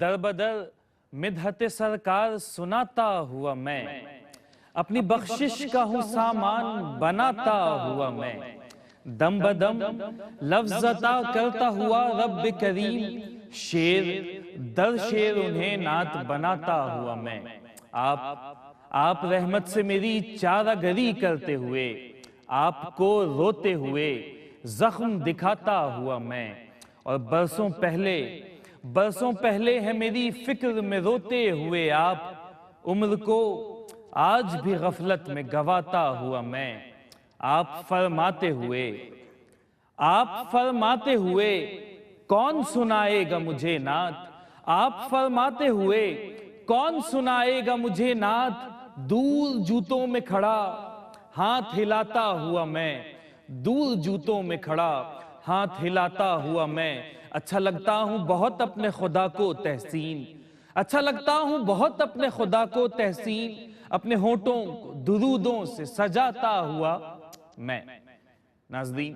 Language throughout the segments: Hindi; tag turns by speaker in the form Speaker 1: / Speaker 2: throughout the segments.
Speaker 1: दर बदर मिदहत सरकार सुनाता हुआ मैं, अपनी बख्शिश का हूँ सामान बनाता हुआ मैं, दम बदम लफ्ज़ अता करता हुआ रब करीम, शेर दर शेर उन्हें नात बनाता हुआ मैं। आप रहमत से मेरी चारागरी करते हुए, आपको रोते हुए जख्म दिखाता हुआ मैं। और बरसों पहले है मेरी फिक्र में रोते हुए आप, उम्र को आज भी गफलत में गवाता हुआ मैं। आप फरमाते हुए कौन सुनाएगा मुझे नात, आप फरमाते हुए कौन सुनाएगा मुझे नात, दूर जूतों में खड़ा हाथ हिलाता हुआ मैं, दूर जूतों में खड़ा हाथ हिलाता हुआ मैं। अच्छा लगता हूं बहुत अपने खुदा को तहसीन, अच्छा लगता हूं बहुत अपने खुदा को तहसीन, अपने होठों को दुरूदों से सजाता हुआ मैं। नाज़रीन,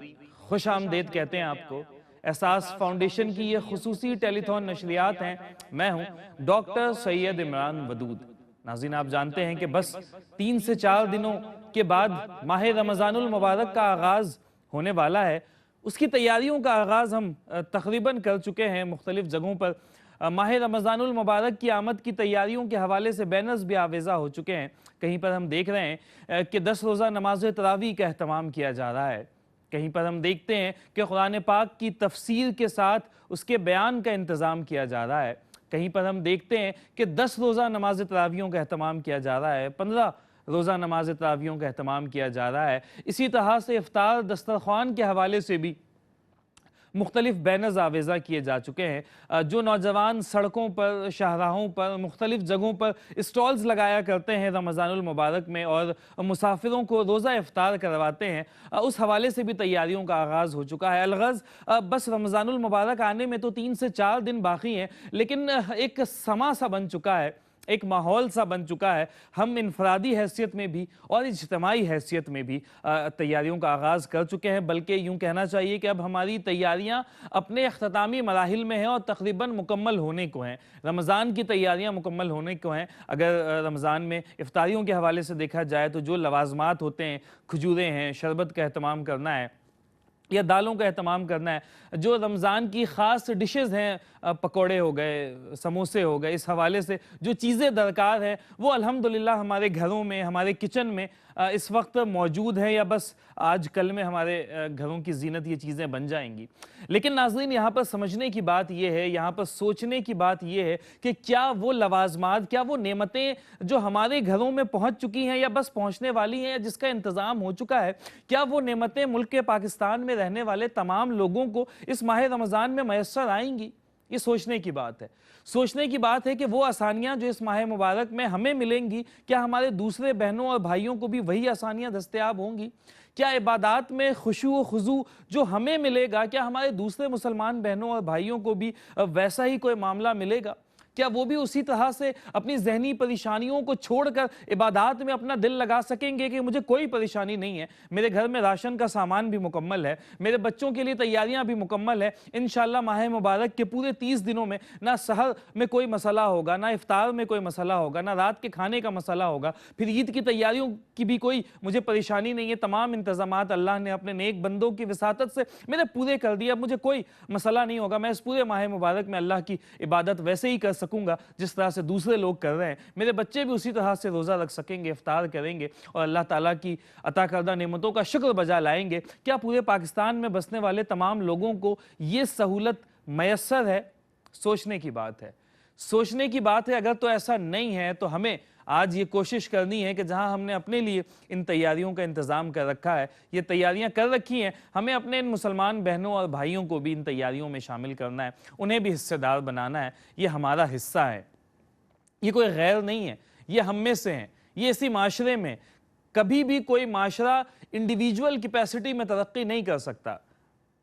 Speaker 1: खुश आमदेद कहते हैं आपको। एहसास फाउंडेशन की ये खुसूसी टेलीथॉन नशरियात हैं। मैं हूं डॉक्टर सैयद इमरान वदूद। नाज़रीन, आप जानते हैं कि बस 3 से 4 दिनों के बाद माह रमज़ानुल मुबारक का आगाज़ होने वाला है। उसकी तैयारियों का आगाज़ हम तकरीबन कर चुके हैं। मुख्तलिफ जगहों पर माह रमज़ानुल मुबारक की आमद की तैयारियों के हवाले से बैनर्स भी आवेज़ा हो चुके हैं। कहीं पर हम देख रहे हैं कि 10 रोज़ा नमाज तरावी का अहतमाम किया जा रहा है। कहीं पर हम देखते हैं कि कुरान पाक की तफसीर के साथ उसके बयान का इंतज़ाम किया जा रहा है। कहीं पर हम देखते हैं कि 10 रोज़ा नमाज तरावियों का अहतमाम किया जा रहा है, 15 रोज़ा नमाज तरावियों का अहतमाम किया जा रहा है। इसी तरह से इफ्तार दस्तरख्वान के हवाले से भी मुख्तलिफ बैनर्स आवेज़ा किए जा चुके हैं। जो नौजवान सड़कों पर, शाहराहों पर, मुख्तलिफ जगहों पर स्टॉल्स लगाया करते हैं रमज़ानुल मुबारक में और मुसाफिरों को रोज़ा इफ्तार करवाते हैं, उस हवाले से भी तैयारियों का आगाज़ हो चुका है। अलगज़ बस रमज़ानुल मुबारक आने में तो 3 से 4 दिन बाकी हैं, लेकिन एक समा सा बन चुका है, एक माहौल सा बन चुका है। हम इनफरादी हैसियत में भी और इज्तिमाई हैसियत में भी तैयारियों का आगाज़ कर चुके हैं। बल्कि यूँ कहना चाहिए कि अब हमारी तैयारियां अपने अख्तामी मराहिल में हैं और तकरीबन मुकम्मल होने को हैं। रमज़ान की तैयारियां मुकम्मल होने को हैं। अगर रमज़ान में इफ्तारियों के हवाले से देखा जाए तो जो लवाज़मात होते हैं, खजूरें हैं, शरबत का अहतमाम करना है या दालों का एहतमाम करना है, जो रमज़ान की ख़ास डिशेज़ हैं, पकोड़े हो गए, समोसे हो गए, इस हवाले से जो चीज़ें दरकार हैं वो अल्हम्दुलिल्लाह हमारे घरों में, हमारे किचन में इस वक्त मौजूद है, या बस आज कल में हमारे घरों की जीनत ये चीज़ें बन जाएंगी। लेकिन नाज़रीन, यहाँ पर समझने की बात ये है, यहाँ पर सोचने की बात ये है कि क्या वो लवाज़मात, क्या वो नेमतें जो हमारे घरों में पहुँच चुकी हैं या बस पहुँचने वाली हैं या जिसका इंतज़ाम हो चुका है, क्या वो नेमतें मुल्क के पाकिस्तान में रहने वाले तमाम लोगों को इस माह रमज़ान में मैसर आएंगी? ये सोचने की बात है। सोचने की बात है कि वो आसानियाँ जो इस माह मुबारक में हमें मिलेंगी, क्या हमारे दूसरे बहनों और भाइयों को भी वही आसानियाँ दस्तयाब होंगी? क्या इबादत में खुशू व खुजू जो हमें मिलेगा, क्या हमारे दूसरे मुसलमान बहनों और भाइयों को भी वैसा ही कोई मामला मिलेगा? क्या वो भी उसी तरह से अपनी जहनी परेशानियों को छोड़कर इबादत में अपना दिल लगा सकेंगे कि मुझे कोई परेशानी नहीं है, मेरे घर में राशन का सामान भी मुकम्मल है, मेरे बच्चों के लिए तैयारियां भी मुकम्मल है, इंशाअल्लाह माह मुबारक के पूरे 30 दिनों में ना सहर में कोई मसला होगा, ना इफ्तार में कोई मसला होगा, ना रात के खाने का मसला होगा, फिर ईद की तैयारियों की भी कोई मुझे परेशानी नहीं है। तमाम इंतजामात अल्लाह ने अपने नेक बंदों की विसातत से मेरे पूरे कर दिया, मुझे कोई मसला नहीं होगा। मैं इस पूरे माह मुबारक में अल्लाह की इबादत वैसे ही कर सकूंगा जिस तरह से दूसरे लोग कर रहे हैं। मेरे बच्चे भी उसी तरह से रोज़ा रख सकेंगे, इफ्तार करेंगे और अल्लाह ताला की अता करदा नेमतों का शुक्र बजा लाएंगे। क्या पूरे पाकिस्तान में बसने वाले तमाम लोगों को ये सहूलत मैसर है? सोचने की बात है, सोचने की बात है। अगर तो ऐसा नहीं है तो हमें आज ये कोशिश करनी है कि जहां हमने अपने लिए इन तैयारियों का इंतज़ाम कर रखा है, ये तैयारियां कर रखी हैं, हमें अपने इन मुसलमान बहनों और भाइयों को भी इन तैयारियों में शामिल करना है, उन्हें भी हिस्सेदार बनाना है। ये हमारा हिस्सा है, ये कोई गैर नहीं है, ये हम में से हैं। ये इसी माशरे में कभी भी कोई माशरा इंडिविजुअल कैपेसिटी में तरक्की नहीं कर सकता।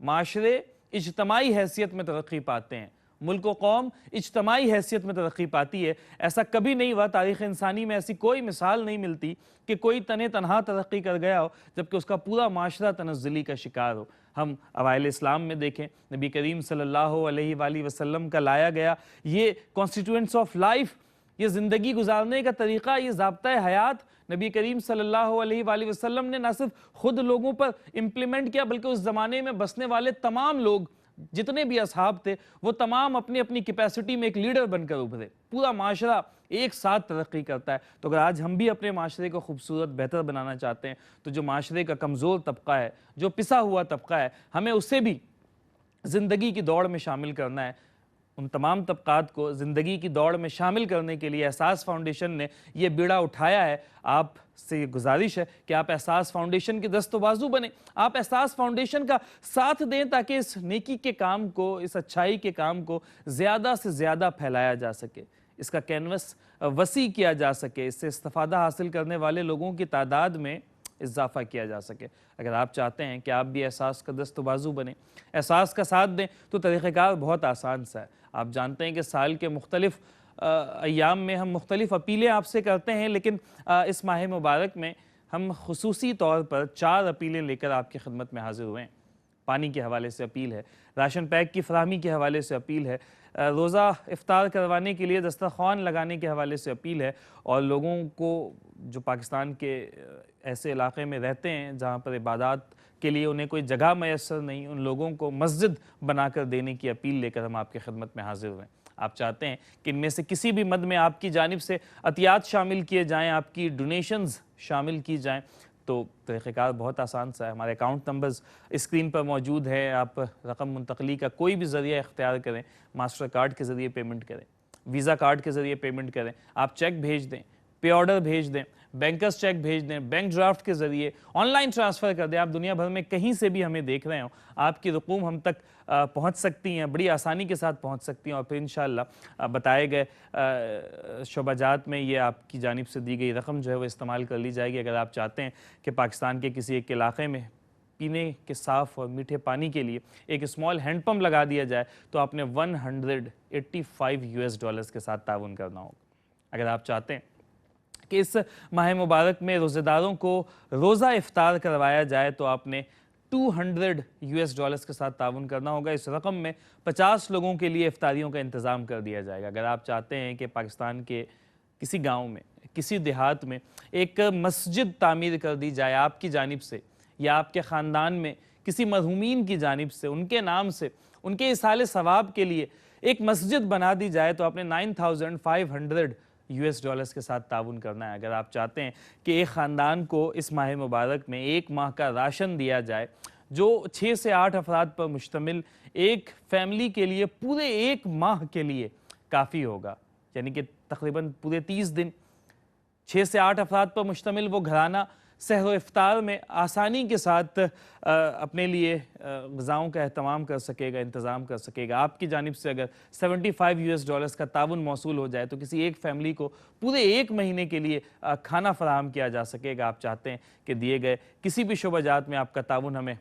Speaker 1: माशरे इज्तमाई हैसियत में तरक्की पाते हैं, मुल्क व कौम इज्तमाई हैसियत में तरक्की पाती है। ऐसा कभी नहीं हुआ, तारीख़ इंसानी में ऐसी कोई मिसाल नहीं मिलती कि कोई तने तनहा तरक्की कर गया हो जबकि उसका पूरा माशरा तनज़्ज़ुली का शिकार हो। हम अवाइल इस्लाम में देखें, नबी करीम सल्लल्लाहु अलैहि वसल्लम का लाया गया ये कॉन्स्टिट्यूएंट्स ऑफ लाइफ, ये ज़िंदगी गुजारने का तरीक़ा, ये ज़ाब्ता हयात नबी करीम सल्लल्लाहु अलैहि वसल्लम ने न सिर्फ खुद लोगों पर इम्प्लीमेंट किया बल्कि उस ज़माने में बसने वाले तमाम लोग, जितने भी असहाब थे, वो तमाम अपनी अपनी कैपेसिटी में एक लीडर बनकर उभरे। पूरा माशरा एक साथ तरक्की करता है। तो अगर आज हम भी अपने माशरे को खूबसूरत बेहतर बनाना चाहते हैं तो जो माशरे का कमज़ोर तबका है, जो पिसा हुआ तबका है, हमें उसे भी ज़िंदगी की दौड़ में शामिल करना है। उन तमाम तबकात को ज़िंदगी की दौड़ में शामिल करने के लिए एहसास फाउंडेशन ने यह बीड़ा उठाया है। आपसे ये गुजारिश है कि आप एहसास फाउंडेशन के दस्तबाजू बने, आप एहसास फाउंडेशन का साथ दें ताकि इस नेकी के काम को, इस अच्छाई के काम को ज़्यादा से ज़्यादा फैलाया जा सके, इसका कैनवस वसी किया जा सके, इससे इस्तिफ़ादा हासिल करने वाले लोगों की तादाद में इजाफा किया जा सके। अगर आप चाहते हैं कि आप भी एहसास का दस्तबाजू बने, एहसास का साथ दें, तो तरीक़ेकार बहुत आसान सा है। आप जानते हैं कि साल के मुख्तलिफ अय्याम में हम मुख्तलिफ अपीलें आपसे करते हैं, लेकिन इस माह मुबारक में हम खुसूसी तौर पर 4 अपीलें लेकर आपकी खिदमत में हाजिर हुए हैं। पानी के हवाले से अपील है, राशन पैक की फराहमी के हवाले से अपील है, रोज़ा इफ्तार करवाने के लिए दस्तरख्वान लगाने के हवाले से अपील है, और लोगों को जो पाकिस्तान के ऐसे इलाक़े में रहते हैं जहाँ पर इबादत के लिए उन्हें कोई जगह मैसर नहीं, उन लोगों को मस्जिद बनाकर देने की अपील लेकर हम आपकी खिदमत में हाजिर हुए। आप चाहते हैं कि इनमें से किसी भी मद में आपकी जानिब से अतियात शामिल किए जाएँ, आपकी डोनेशंस शामिल की जाएँ, तो तरीक़ेकार बहुत आसान सा है। हमारे अकाउंट नंबर्स स्क्रीन पर मौजूद है। आप रकम मुंतकली का कोई भी ज़रिया इख्तियार करें, मास्टर कार्ड के ज़रिए पेमेंट करें, वीज़ा कार्ड के ज़रिए पेमेंट करें, आप चेक भेज दें, पे ऑर्डर भेज दें, बैंकर्स चेक भेज दें, बैंक ड्राफ्ट के ज़रिए ऑनलाइन ट्रांसफ़र कर दें। आप दुनिया भर में कहीं से भी हमें देख रहे हो, आपकी रकूम हम तक पहुंच सकती हैं, बड़ी आसानी के साथ पहुंच सकती हैं, और फिर इंशाअल्लाह बताए गए शोबाजात में ये आपकी जानिब से दी गई रकम जो है वो इस्तेमाल कर ली जाएगी। अगर आप चाहते हैं कि पाकिस्तान के किसी एक इलाक़े में पीने के साफ़ और मीठे पानी के लिए एक स्मॉल हैंडपम्प लगा दिया जाए, तो आपने $185 के साथ ताउन करना होगा। अगर आप चाहते हैं कि इस माह मुबारक में रोज़ेदारों को रोज़ा इफ्तार करवाया जाए, तो आपने $200 के साथ ताउन करना होगा। इस रकम में 50 लोगों के लिए इफ्तारियों का इंतज़ाम कर दिया जाएगा। अगर आप चाहते हैं कि पाकिस्तान के किसी गांव में, किसी देहात में एक मस्जिद तामीर कर दी जाए आपकी जानिब से, या आपके ख़ानदान में किसी मरहूमीन की जानिब से, उनके नाम से, उनके इसाले सवाब के लिए एक मस्जिद बना दी जाए, तो आपने $9,500 के साथ ताउन करना है। अगर आप चाहते हैं कि एक ख़ानदान को इस माह मुबारक में 1 माह का राशन दिया जाए, जो 6 से 8 अफराद पर मुश्तमिल एक फ़ैमिली के लिए पूरे 1 माह के लिए काफ़ी होगा, यानी कि तकरीबन पूरे 30 दिन 6 से 8 अफराद पर मुश्तमिल वो घराना सहरो इफ्तार में आसानी के साथ अपने लिए ग़िज़ाओं का एहतमाम कर सकेगा, इंतज़ाम कर सकेगा। आपकी जानिब से अगर $75 का ताउन मौसूल हो जाए, तो किसी एक फ़ैमिली को पूरे 1 महीने के लिए खाना फराहम किया जा सकेगा। आप चाहते हैं कि दिए गए किसी भी शोबाजात में आपका ताउन हमें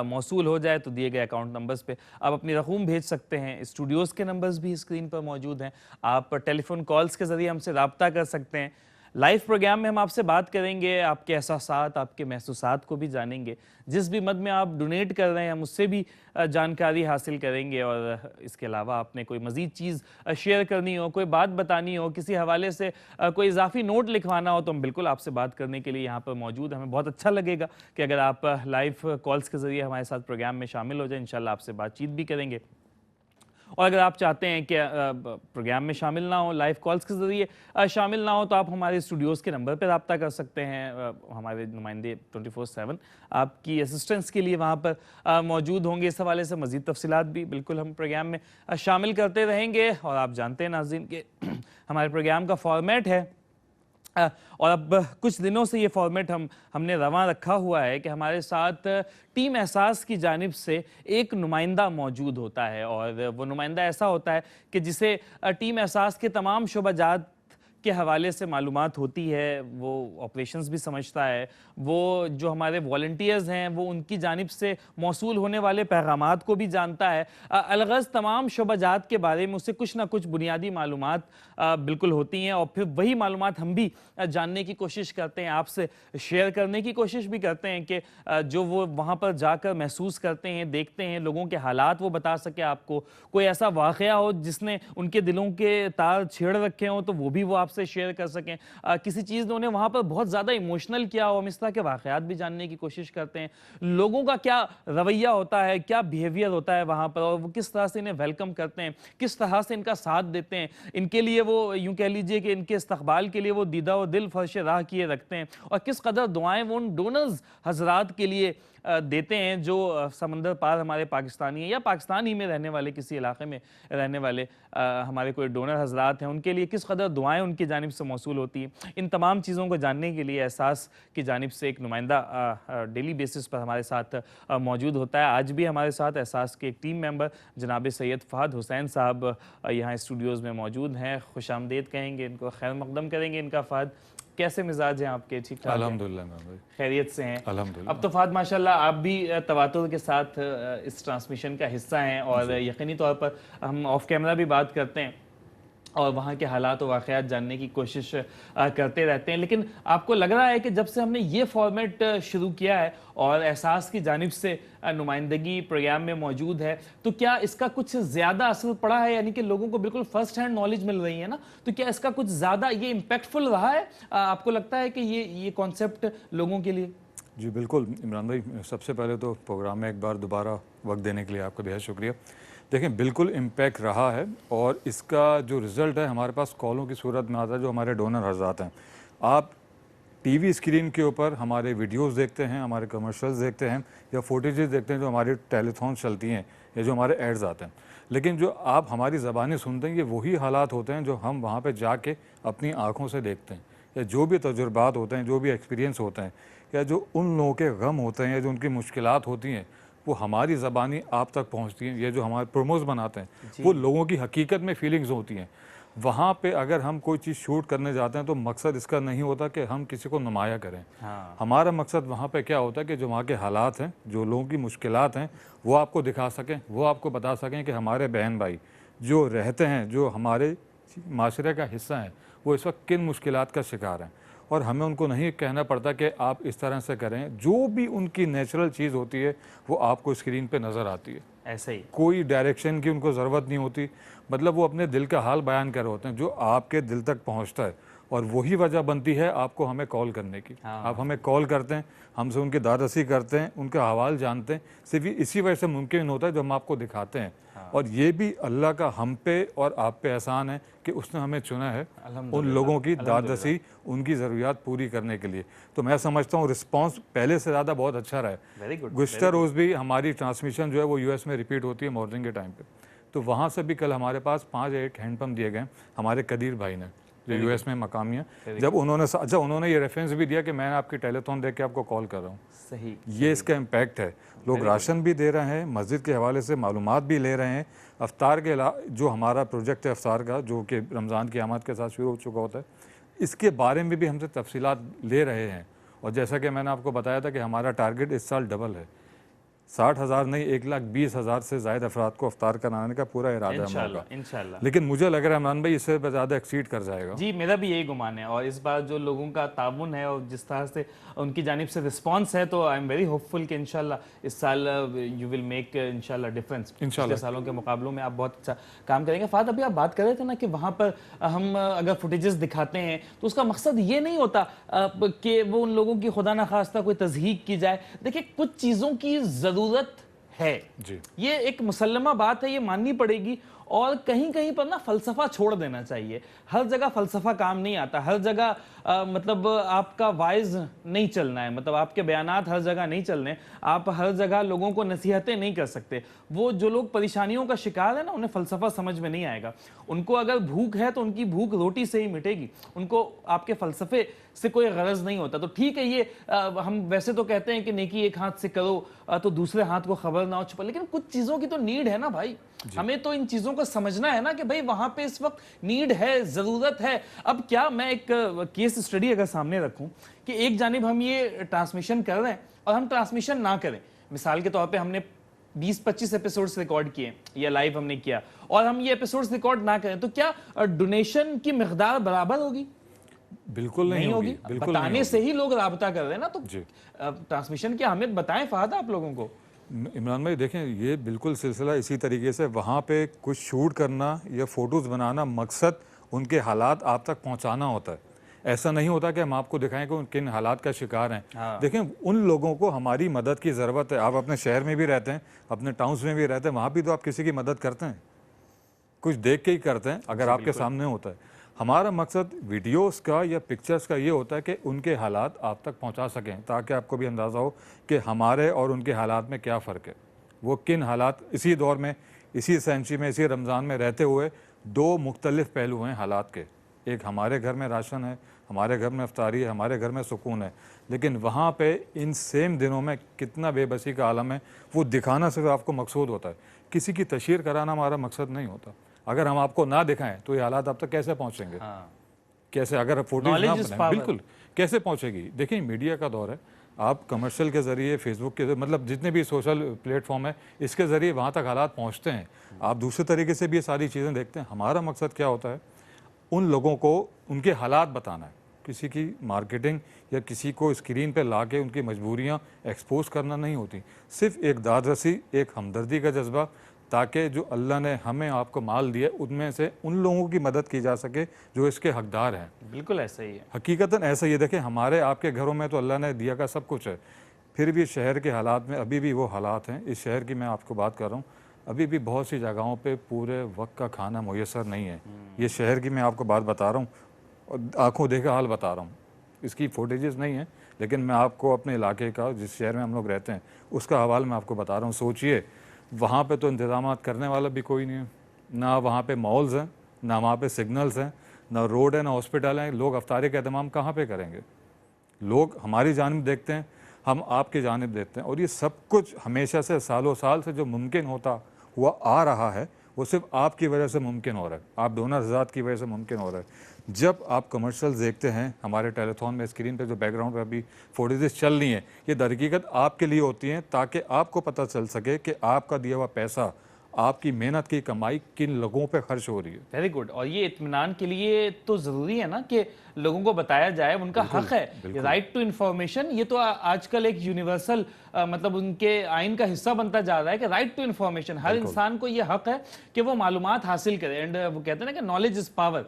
Speaker 1: मौसूल हो जाए, तो दिए गए अकाउंट नंबर्स पे आप अपनी रकूम भेज सकते हैं। स्टूडियोज़ के नंबर्स भी स्क्रीन पर मौजूद हैं। आप टेलीफोन कॉल्स के ज़रिए हमसे रब्ता कर सकते हैं। लाइव प्रोग्राम में हम आपसे बात करेंगे, आपके एहसासात, आपके महसूसात को भी जानेंगे। जिस भी मद में आप डोनेट कर रहे हैं हम उससे भी जानकारी हासिल करेंगे, और इसके अलावा आपने कोई मज़ीद चीज़ शेयर करनी हो, कोई बात बतानी हो, किसी हवाले से कोई इजाफी नोट लिखवाना हो, तो हम बिल्कुल आपसे बात करने के लिए यहाँ पर मौजूद हैं। हमें बहुत अच्छा लगेगा कि अगर आप लाइव कॉल्स के ज़रिए हमारे साथ प्रोग्राम में शामिल हो जाए। इंशाल्लाह आपसे बातचीत भी करेंगे। और अगर आप चाहते हैं कि प्रोग्राम में शामिल ना हो, लाइव कॉल्स के ज़रिए शामिल ना हो, तो आप हमारे स्टूडियोज़ के नंबर पर रब्ता कर सकते हैं। हमारे नुमाइंदे 24/7 आपकी असिस्टेंस के लिए वहाँ पर मौजूद होंगे। इस हवाले से मज़ीद तफसीलात भी बिल्कुल हम प्रोग्राम में शामिल करते रहेंगे। और आप जानते हैं नाज़रीन कि हमारे प्रोग्राम का फॉर्मेट है, और अब कुछ दिनों से ये फॉर्मेट हमने रवा रखा हुआ है कि हमारे साथ टीम एहसास की जानिब से एक नुमाइंदा मौजूद होता है, और वो नुमाइंदा ऐसा होता है कि जिसे टीम एहसास के तमाम शोबाजात के हवाले से मालूमात होती है, वो ऑपरेशंस भी समझता है, वो जो हमारे वॉलंटियर्स हैं वो उनकी जानिब से मौसूल होने वाले पैगामात को भी जानता है। अलगज़ तमाम शोबाजात के बारे में उसे कुछ ना कुछ बुनियादी मालूमात बिल्कुल होती हैं, और फिर वही मालूमात हम भी जानने की कोशिश करते हैं, आपसे शेयर करने की कोशिश भी करते हैं कि जो वो वहाँ पर जाकर महसूस करते हैं, देखते हैं, लोगों के हालात वो बता सके आपको। कोई ऐसा वाक़या हो जिसने उनके दिलों के तार छेड़ रखे हों तो वो भी वो आपसे शेयर कर सकें। किसी चीज़ ने उन्हें वहाँ पर बहुत ज़्यादा इमोशनल किया हो, हम इस तरह के वाक़यात भी जानने की कोशिश करते हैं। लोगों का क्या रवैया होता है, क्या बिहेवियर होता है वहाँ पर, और वो किस तरह से इन्हें वेलकम करते हैं, किस तरह से इनका साथ देते हैं, इनके लिए वो यूँ कह लीजिए कि इनके इस्तक़बाल के लिए वो दीदा व दिल फर्श राह किए रखते हैं, और किस कदर दुआएं वो उन डोनर्स हजरात के लिए देते हैं जो समंदर पार हमारे पाकिस्तानी हैं या पाकिस्तान ही में रहने वाले किसी इलाके में रहने वाले हमारे कोई डोनर हजरात हैं, उनके लिए किस कदर दुआएं उनकी जानिब से मौसूल होती हैं। इन तमाम चीज़ों को जानने के लिए एहसास की जानिब से एक नुमाइंदा डेली बेसिस पर हमारे साथ मौजूद होता है। आज भी हमारे साथ एहसास के एक टीम मेंबर जनाब सैयद फ़हद हुसैन साहब यहाँ स्टूडियोज़ में मौजूद हैं। खुशामदीद कहेंगे, इनको खैर मकदम करेंगे इनका। फ़हद, कैसे मिजाज हैं आपके? ठीक ठाक?
Speaker 2: अल्हम्दुलिल्लाह
Speaker 1: खैरियत से हैं?
Speaker 2: अल्हम्दुलिल्लाह।
Speaker 1: अब तो फ़हद माशाल्लाह आप भी तवातुर के साथ इस ट्रांसमिशन का हिस्सा हैं, और यकीनी तौर पर हम ऑफ कैमरा भी बात करते हैं और वहाँ के हालात और वाक़यात जानने की कोशिश करते रहते हैं। लेकिन आपको लग रहा है कि जब से हमने ये फॉर्मेट शुरू किया है और एहसास की जानिब से नुमाइंदगी प्रोग्राम में मौजूद है, तो क्या इसका कुछ ज़्यादा असर पड़ा है? यानी कि लोगों को बिल्कुल फर्स्ट हैंड नॉलेज मिल रही है ना, तो क्या इसका कुछ ज़्यादा ये इम्पैक्टफुल रहा है? आपको लगता है कि ये कॉन्सेप्ट लोगों के लिए?
Speaker 2: जी बिल्कुल इमरान भाई, सबसे पहले तो प्रोग्राम में एक बार दोबारा वक्त देने के लिए आपका बेहद शुक्रिया। देखें, बिल्कुल इम्पैक्ट रहा है, और इसका जो रिज़ल्ट है हमारे पास कॉलों की सूरत में आता है। जो हमारे डोनर हज़रात हैं, आप टीवी स्क्रीन के ऊपर हमारे वीडियोस देखते हैं, हमारे कमर्शियल्स देखते हैं, या फुटेजेस देखते हैं जो हमारी टेलीथॉन चलती हैं या जो हमारे एड्स आते हैं, लेकिन जो आप हमारी ज़बानें सुनते हैं ये वही हालात होते हैं जो हम वहाँ पे जाके अपनी आँखों से देखते हैं, या जो भी तजुर्बात होते हैं, जो भी एक्सपीरियंस होते हैं, या जो उन लोगों के गम होते हैं या जो उनकी मुश्किलात होती हैं, वो हमारी ज़बानी आप तक पहुँचती हैं। ये जो हमारे प्रोमोज बनाते हैं वो लोगों की हकीकत में फीलिंग्स होती हैं। वहाँ पे अगर हम कोई चीज़ शूट करने जाते हैं तो मकसद इसका नहीं होता कि हम किसी को नुमाया करें। हमारा मकसद वहाँ पे क्या होता है कि जो वहाँ के हालात हैं, जो लोगों की मुश्किलात हैं, वो आपको दिखा सकें, वो आपको बता सकें कि हमारे बहन भाई जो रहते हैं, जो हमारे माशरे का हिस्सा हैं, वो इस वक्त किन मुश्किलात का शिकार हैं, और हमें उनको नहीं कहना पड़ता कि आप इस तरह से करें। जो भी उनकी नेचुरल चीज़ होती है वो आपको स्क्रीन पे नज़र आती है,
Speaker 1: ऐसे ही
Speaker 2: कोई डायरेक्शन की उनको ज़रूरत नहीं होती। मतलब वो अपने दिल का हाल बयान कर रहे होते हैं जो आपके दिल तक पहुंचता है, और वही वजह बनती है आपको हमें कॉल करने की। आप हमें कॉल करते हैं, हमसे उनकी दारसी करते हैं, उनका हवाल जानते हैं, सिर्फ इसी वजह से मुमकिन होता है जो हम आपको दिखाते हैं। और ये भी अल्लाह का हम पे और आप पे एहसान है कि उसने हमें चुना है उन लोगों की दारदसी, उनकी ज़रूरियात पूरी करने के लिए। तो मैं समझता हूँ रिस्पांस पहले से ज़्यादा बहुत अच्छा रहा है।
Speaker 1: Very good.
Speaker 2: गुज़श्ता रोज़ भी हमारी ट्रांसमिशन जो है वो यूएस में रिपीट होती है मॉर्निंग के टाइम पे, तो वहाँ से भी कल हमारे पास 5 एक हैंडपम्प दिए गए हमारे कदीर भाई ने, जो यूएस में मकामी है। जब उन्होंने ये रेफरेंस भी दिया कि मैं आपकी टेलीथॉन देख के आपको कॉल कर रहा हूँ।
Speaker 1: सही,
Speaker 2: ये इसका इम्पैक्ट है। लोग राशन भी दे रहे हैं, मस्जिद के हवाले से मालूमात भी ले रहे हैं। अफ्तार के जो हमारा प्रोजेक्ट है अफ्तार का, जो कि रमज़ान की आमद के साथ शुरू हो चुका होता है, इसके बारे में भी हमसे तफसीलात ले रहे हैं। और जैसा कि मैंने आपको बताया था कि हमारा टारगेट इस साल डबल है, 60,000 नहीं 1,20,000 से ज़ायद अफराद को अफ्तार कराने का पूरा इरादा है
Speaker 1: इंशाल्लाह।
Speaker 2: लेकिन मुझे लग रहा है इमरान भाई इससे ज़्यादा एक्सीड कर जाएगा।
Speaker 1: जी, मेरा भी यही गुमान है, और इस बार जो लोगों का ताउन है और जिस तरह से उनकी जानिब से रिस्पांस है, तो आई एम वेरी होपफुल कि इंशाल्लाह इस साल यू विल मेक इंशाल्लाह डिफरेंस। पिछले सालों के मुकाबलों में आप बहुत अच्छा काम करेंगे। फ़हद, अभी आप बात कर रहे थे ना कि वहाँ पर हम अगर फुटेजेस दिखाते हैं तो उसका मकसद ये नहीं होता कि वो उन लोगों की खुदा न खास्ता कोई तज़हीक की जाए। देखिए, कुछ चीज़ों की ज़रूरत है जी, ये एक मुसल्लमा बात है, ये माननी पड़ेगी। और कहीं कहीं पर ना फलसफा छोड़ देना चाहिए। हर जगह फलसफा काम नहीं आता, हर जगह मतलब आपका वाइज नहीं चलना है, मतलब आपके बयानात हर जगह नहीं चलने, आप हर जगह लोगों को नसीहतें नहीं कर सकते। वो जो लोग परेशानियों का शिकार है ना, उन्हें फलसफा समझ में नहीं आएगा। उनको अगर भूख है तो उनकी भूख रोटी से ही मिटेगी, उनको आपके फलसफे से कोई गरज नहीं होता। तो ठीक है, ये हम वैसे तो कहते हैं कि नेकी एक हाथ से करो तो दूसरे हाथ को खबर ना हो छुपा, लेकिन कुछ चीज़ों की तो नीड है ना भाई। हमें तो इन चीज़ों को समझना है ना कि भाई वहां पे इस वक्त नीड है, जरूरत है। अब क्या मैं एक केस स्टडी अगर सामने रखूं कि एक जानिब हम ये ट्रांसमिशन कर रहे हैं और हम ट्रांसमिशन ना करें, मिसाल के तौर पे हमने 20-25 एपिसोड्स रिकॉर्ड किए या लाइव हमने किया और हम ये एपिसोड्स रिकॉर्ड ना करें, तो क्या डोनेशन की मिकदार बराबर होगी?
Speaker 2: बिल्कुल नहीं होगी। बिल्कुल
Speaker 1: बताने से ही लोग राबता कर रहे हैं ना, तो
Speaker 2: जी।
Speaker 1: ट्रांसमिशन की अहमियत बताएं फहद आप लोगों को।
Speaker 2: इमरान भाई देखें, ये बिल्कुल सिलसिला इसी तरीके से वहाँ पे कुछ शूट करना या फोटोज़ बनाना, मकसद उनके हालात आप तक पहुँचाना होता है। ऐसा नहीं होता कि हम आपको दिखाएं कि उन किन हालात का शिकार हैं।
Speaker 1: हाँ।
Speaker 2: देखें, उन लोगों को हमारी मदद की ज़रूरत है। आप अपने शहर में भी रहते हैं, अपने टाउन्स में भी रहते हैं, वहाँ भी तो आप किसी की मदद करते हैं, कुछ देख के ही करते हैं अगर आपके सामने होता है। हमारा मकसद वीडियोस का या पिक्चर्स का ये होता है कि उनके हालात आप तक पहुंचा सकें, ताकि आपको भी अंदाज़ा हो कि हमारे और उनके हालात में क्या फ़र्क है। वो किन हालात, इसी दौर में, इसी सेंचुरी में, इसी रमज़ान में रहते हुए दो मुख्तलिफ पहलू हैं हालात के। एक हमारे घर में राशन है, हमारे घर में इफ्तारी है, हमारे घर में सुकून है, लेकिन वहाँ पे इन सेम दिनों में कितना बेबसी का आलम है, वो दिखाना सिर्फ आपको मकसूद होता है। किसी की तशहीर कराना हमारा मकसद नहीं होता। अगर हम आपको ना दिखाएं तो ये हालात आप तक कैसे पहुँचेंगे?
Speaker 1: हाँ।
Speaker 2: कैसे, अगर फोटो ना बनाएं, बिल्कुल कैसे पहुँचेगी? देखिए, मीडिया का दौर है, आप कमर्शियल के ज़रिए, फेसबुक के ज़रिए, मतलब जितने भी सोशल प्लेटफॉर्म है, इसके ज़रिए वहाँ तक हालात पहुँचते हैं। आप दूसरे तरीके से भी ये सारी चीज़ें देखते हैं। हमारा मकसद क्या होता है? उन लोगों को उनके हालात बताना है। किसी की मार्केटिंग या किसी को स्क्रीन पे ला के उनकी मजबूरियाँ एक्सपोज करना नहीं होती। सिर्फ एक दादरसी, एक हमदर्दी का जज्बा, ताकि जो अल्लाह ने हमें आपको माल दिया उनमें से उन लोगों की मदद की जा सके जो इसके हकदार हैं।
Speaker 1: बिल्कुल ऐसा ही है,
Speaker 2: हकीकतन ऐसा ही। देखें, हमारे आपके घरों में तो अल्लाह ने दिया का सब कुछ है, फिर भी शहर के हालात में अभी भी वो हालात हैं। इस शहर की मैं आपको बात कर रहा हूँ, अभी भी बहुत सी जगहों पे पूरे वक्त का खाना मुयसर नहीं है। ये शहर की मैं आपको बात बता रहा हूँ और आंखों देखा हाल बता रहा हूँ। इसकी फुटेजेस नहीं है, लेकिन मैं आपको अपने इलाके का, जिस शहर में हम लोग रहते हैं, उसका हवाल मैं आपको बता रहा हूँ। सोचिए, वहाँ पे तो इंतज़ाम करने वाला भी कोई नहीं है, ना वहाँ पे मॉल्स हैं, ना वहाँ पे सिग्नल्स हैं, ना रोड है, ना हॉस्पिटल हैं। लोग अफ्तारी का एहतमाम कहाँ पे करेंगे? लोग हमारी जानिब देखते हैं, हम आपकी जानिब देखते हैं, और ये सब कुछ हमेशा से, सालों साल से जो मुमकिन होता हुआ आ रहा है, वो सिर्फ आपकी वजह से मुमकिन हो रहा है। आप डोनर ज़ात की वजह से मुमकिन हो रहा है। जब आप कमर्शियल्स देखते हैं हमारे टेलीथॉन में, स्क्रीन पे जो बैकग्राउंड पे अभी फुटेजेस चल रही हैं, ये दरहकीकत आपके लिए होती हैं, ताकि आपको पता चल सके कि आपका दिया हुआ पैसा, आपकी मेहनत की कमाई किन लोगों पे खर्च हो रही है।
Speaker 1: Very good. और ये इत्मीनान के लिए तो ज़रूरी है ना कि लोगों को बताया जाए, उनका हक है, राइट टू इन्फॉर्मेशन। ये तो आजकल एक यूनिवर्सल मतलब उनके आइन का हिस्सा बनता जा रहा है कि राइट टू इन्फॉर्मेशन, हर इंसान को ये हक है कि वो मालूमात हासिल करे। एंड वो कहते हैं ना कि नॉलेज इज पावर,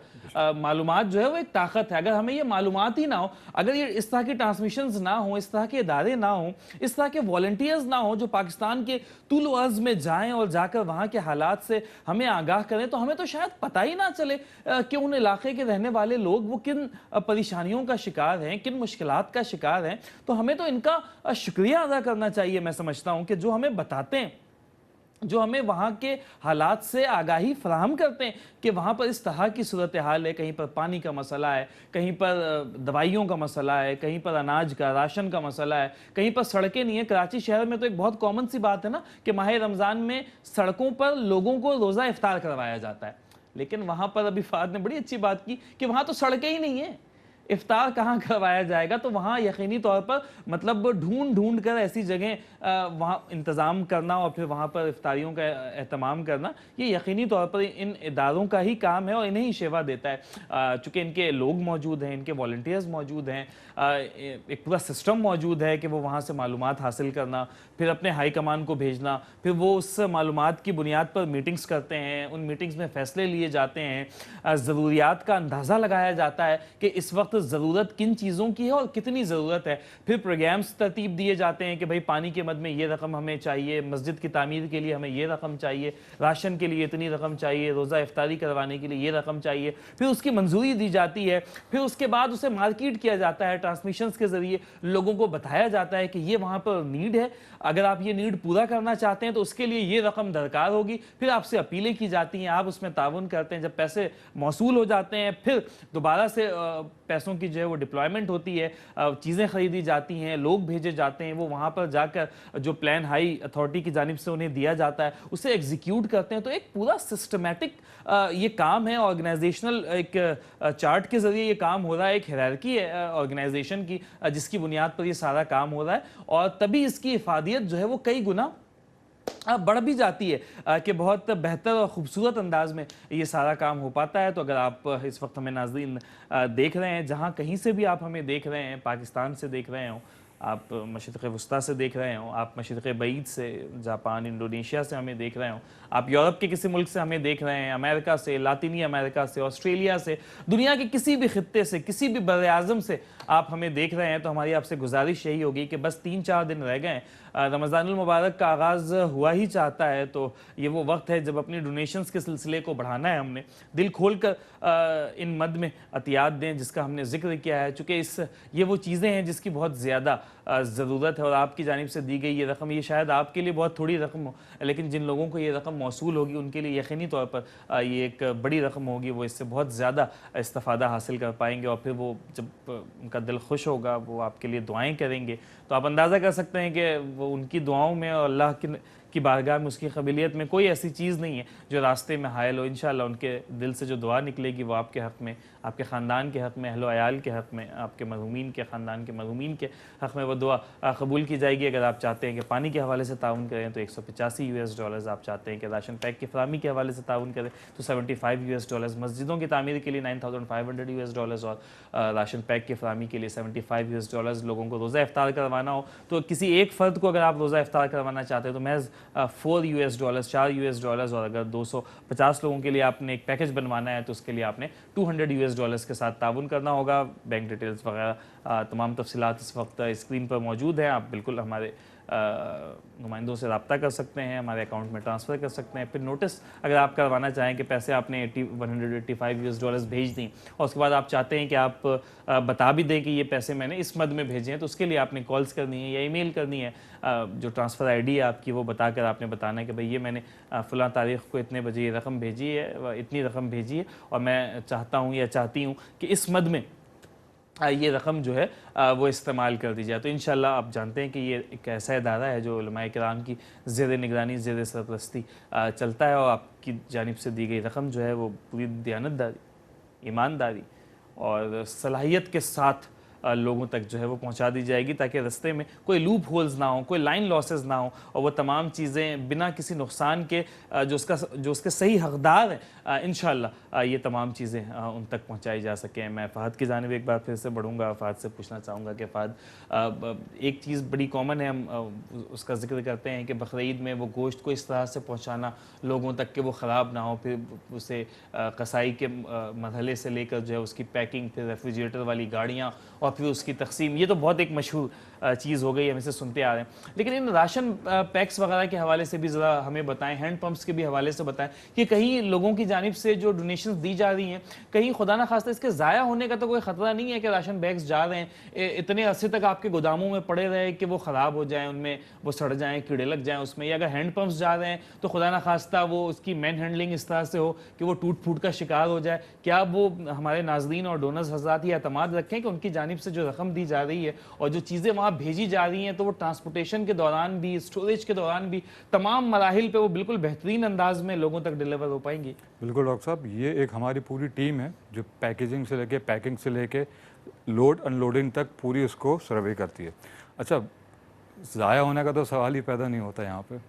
Speaker 1: मालूमात जो है वो एक ताकत है। अगर हमें ये मालूमात ही ना हो, अगर ये इस तरह की ट्रांसमिशंस ना हो, इस तरह के इदारे ना हो, इस तरह के वॉलंटियर्स ना हो जो पाकिस्तान के तुल अर्ज में जाएं और जाकर वहाँ के हालात से हमें आगाह करें, तो हमें तो शायद पता ही ना चले कि उन इलाके के रहने वाले लोग वो किन परेशानियों का शिकार हैं, किन मुश्किलात का शिकार हैं। तो हमें तो इनका शुक्रिया अदा करना चाहिए। मैं समझता हूँ कि जो हमें बताते हैं, जो हमें वहाँ के हालात से आगाही फराहम करते हैं कि वहाँ पर इस तरह की सूरत हाल है, कहीं पर पानी का मसला है, कहीं पर दवाइयों का मसला है, कहीं पर अनाज का, राशन का मसला है, कहीं पर सड़कें नहीं है। कराची शहर में तो एक बहुत कॉमन सी बात है ना कि माह रमज़ान में सड़कों पर लोगों को रोज़ा इफ्तार करवाया जाता है, लेकिन वहाँ पर अभी फाद ने बड़ी अच्छी बात की कि वहाँ तो सड़कें ही नहीं है, इफ्तार कहाँ करवाया जाएगा? तो वहाँ यकीनी तौर पर मतलब ढूंढ ढूंढ कर ऐसी जगह वहाँ इंतज़ाम करना और फिर वहाँ पर इफ्तारियों का एहतमाम करना, ये यकीनी तौर पर इन इदारों का ही काम है और इन्हें ही शेवा देता है। चूँकि इनके लोग मौजूद हैं, इनके वॉलंटियर्स मौजूद हैं, एक पूरा सिस्टम मौजूद है कि वो वहाँ से मालूमात हासिल करना, फिर अपने हाई कमान को भेजना, फिर वो उस मालूमात की बुनियाद पर मीटिंग्स करते हैं, उन मीटिंग्स में फ़ैसले लिए जाते हैं, ज़रूरियात का अंदाज़ा लगाया जाता है कि इस वक्त ज़रूरत किन चीज़ों की है और कितनी ज़रूरत है। फिर प्रोग्राम्स तरतीब दिए जाते हैं कि भाई पानी के मद में ये रकम हमें चाहिए, मस्जिद की तामीर के लिए हमें ये रकम चाहिए, राशन के लिए इतनी रकम चाहिए, रोज़ा इफ्तारी करवाने के लिए ये रकम चाहिए। फिर उसकी मंजूरी दी जाती है, फिर उसके बाद उसे मार्केट किया जाता है, ट्रांसमिशंस के ज़रिए लोगों को बताया जाता है कि ये वहाँ पर नीड है, अगर आप ये नीड पूरा करना चाहते हैं तो उसके लिए ये रकम दरकार होगी। फिर आपसे अपीलें की जाती हैं, आप उसमें ताउन करते हैं। जब पैसे मौसूल हो जाते हैं, फिर दोबारा से पैसों की जो है वो डिप्लॉयमेंट होती है, चीज़ें खरीदी जाती हैं, लोग भेजे जाते हैं, वो वहाँ पर जाकर जो प्लान हाई अथॉरिटी की जानिब से उन्हें दिया जाता है उसे एग्जीक्यूट करते हैं। तो एक पूरा सिस्टमेटिक ये काम है, ऑर्गेनाइजेशनल एक चार्ट के ज़रिए ये काम हो रहा है, एक हायरार्की है ऑर्गेनाइजेशन की जिसकी बुनियाद पर ये सारा काम हो रहा है, और तभी इसकी इफादियत जो है वो कई गुना बढ़ भी जाती है कि बहुत बेहतर और ख़ूबसूरत अंदाज में ये सारा काम हो पाता है। तो अगर आप इस वक्त हमें नाज़रीन देख रहे हैं, जहाँ कहीं से भी आप हमें देख रहे हैं, पाकिस्तान से देख रहे हो, आप मशरिक़ वस्ता से देख रहे हो, आप मशरिक़ बईद से, जापान, इंडोनेशिया से हमें देख रहे हो, आप यूरोप के किसी मुल्क से हमें देख रहे हैं, अमेरिका से, लातिनी अमेरिका से, ऑस्ट्रेलिया से, दुनिया के किसी भी खित्ते से, किसी भी बर-ए-आज़म से आप हमें देख रहे हैं, तो हमारी आपसे गुजारिश यही होगी कि बस 3-4 दिन रह गए, रमज़ानुल मुबारक का आगाज़ हुआ ही चाहता है। तो ये वो वक्त है जब अपनी डोनेशंस के सिलसिले को बढ़ाना है। हमने दिल खोल कर इन मद में अतियात दें जिसका हमने जिक्र किया है, चूँकि ये वो चीज़ें हैं जिसकी बहुत ज़्यादा ज़रूरत है, और आपकी जानिब से दी गई ये रकम, ये शायद आपके लिए बहुत थोड़ी रकम हो, लेकिन जिन लोगों को ये रकम मौसूल होगी उनके लिए यकीनी तौर पर ये एक बड़ी रकम होगी, वो इससे बहुत ज़्यादा इस्तिफ़ादा हासिल कर पाएंगे, और फिर वो जब उनका दिल खुश होगा वो आपके लिए दुआएं करेंगे। तो आप अंदाज़ा कर सकते हैं कि वो उनकी दुआओं में और अल्लाह की बारगाह में उसकी कबिलियत में कोई ऐसी चीज़ नहीं है जो रास्ते में हायल हो। इंशाअल्लाह उनके दिल से जो दुआ निकलेगी वो आपके हक़ में, आपके ख़ानदान के हक़ में, अहलो अयाल के हक़ में, आपके मरहूमीन के ख़ानदान के मरहूमीन के हक़ में वो दुआ कबूल की जाएगी। अगर आप चाहते हैं कि पानी के हवाले से ताउन करें तो $185, आप चाहते हैं कि राशन पैक की फराहमी के हवाले से ताउन करें तो $75, मस्जिदों की तामीर के लिए $9,500, और राशन पैक की फराहमी के लिए $75, लोगों को रोज़ा इफ्तार करवाना हो तो किसी एक फ़र्द को अगर आप रोज़ा इफ्तार करवाना चाहते हैं तो महज़ $4, और अगर 250 लोगों के लिए आपने एक पैकेज बनवाना है तो उसके लिए आपने $200 के साथ ताउन करना होगा। बैंक डिटेल्स वगैरह तमाम तफसीलात इस वक्त स्क्रीन पर मौजूद हैं। आप बिल्कुल हमारे नुमाइंदों से रब्ता कर सकते हैं, हमारे अकाउंट में ट्रांसफ़र कर सकते हैं। फिर नोटिस अगर आप करवाना चाहें कि पैसे आपने $185 भेज दी और उसके बाद आप चाहते हैं कि आप बता भी दें कि ये पैसे मैंने इस मद में भेजे हैं, तो उसके लिए आपने कॉल्स करनी है या ईमेल करनी है। जो ट्रांसफ़र आईडी है आपकी वो बताकर आपने बताना है कि भाई ये मैंने फ़लाँ तारीख़ को इतने बजे ये रकम भेजी है, इतनी रकम भेजी है, और मैं चाहता हूँ या चाहती हूँ कि इस मद में ये रकम जो है वो इस्तेमाल कर दी जाए। तो इंशाअल्लाह आप जानते हैं कि ये एक ऐसा इदारा है जो उलमाए किराम की ज़ेर निगरानी, ज़ेर सरपरस्ती चलता है, और आपकी जानिब से दी गई रकम जो है वो पूरी दयानतदारी, ईमानदारी और सलाहियत के साथ लोगों तक जो है वो पहुंचा दी जाएगी, ताकि रास्ते में कोई लूप होल्स ना हो, कोई लाइन लॉसेस ना हो, और वो तमाम चीज़ें बिना किसी नुकसान के जो उसके सही हकदार हैं इंशाअल्लाह ये तमाम चीज़ें उन तक पहुंचाई जा सकें। मैं फ़हद की जानिब एक बार फिर से बढ़ूँगा, फ़हद से पूछना चाहूँगा कि फ़हद एक चीज़ बड़ी कॉमन है, हम उसका जिक्र करते हैं कि बकरीद में वो गोश्त को इस तरह से पहुँचाना लोगों तक कि वो ख़राब ना हो, फिर उसे कसाई के मरहले से लेकर जो है उसकी पैकिंग, फिर रेफ्रिजरेटर वाली गाड़ियाँ और फिर उसकी तकसीम, ये तो बहुत एक मशहूर चीज़ हो गई, हम इसे सुनते आ रहे हैं। लेकिन इन राशन पैक्स वगैरह के हवाले से भी ज़रा हमें बताएं, हैंड पंप्स के भी हवाले से बताएं कि कहीं लोगों की जानिब से जो डोनेशंस दी जा रही हैं, कहीं खुदा न खास्ता इसके ज़ाया होने का तो कोई ख़तरा नहीं है कि राशन बैग्स जा रहे हैं, इतने अरसे तक आपके गोदामों में पड़े रहे कि वो ख़राब हो जाएँ, उनमें वो सड़ जाएँ, कीड़े लग जाएँ उसमें, या अगर हैंड पंप्स जा रहे हैं तो खुदा न खास्ता वो उसकी मैन हैंडलिंग इस तरह से हो कि वो टूट फूट का शिकार हो जाए। क्या वो हमारे नाज़रीन और डोनर्स हज़रात ये एतमाद रखें कि उनकी जानिब से जो रकम दी जा रही है और जो चीज़ें वहाँ भेजी जा रही हैं तो वो ट्रांसपोर्टेशन के दौरान भी, स्टोरेज के दौरान भी, तमाम मराहिल पे वो बिल्कुल बेहतरीन अंदाज में लोगों तक डिलीवर हो पाएंगी? बिल्कुल
Speaker 2: डॉक्टर साहब, ये एक हमारी पूरी टीम है जो पैकेजिंग से लेके, पैकिंग से लेके, लोड अनलोडिंग तक पूरी उसको सर्वे करती है। अच्छा, ज़ाया होने का तो सवाल ही पैदा नहीं होता यहाँ पे।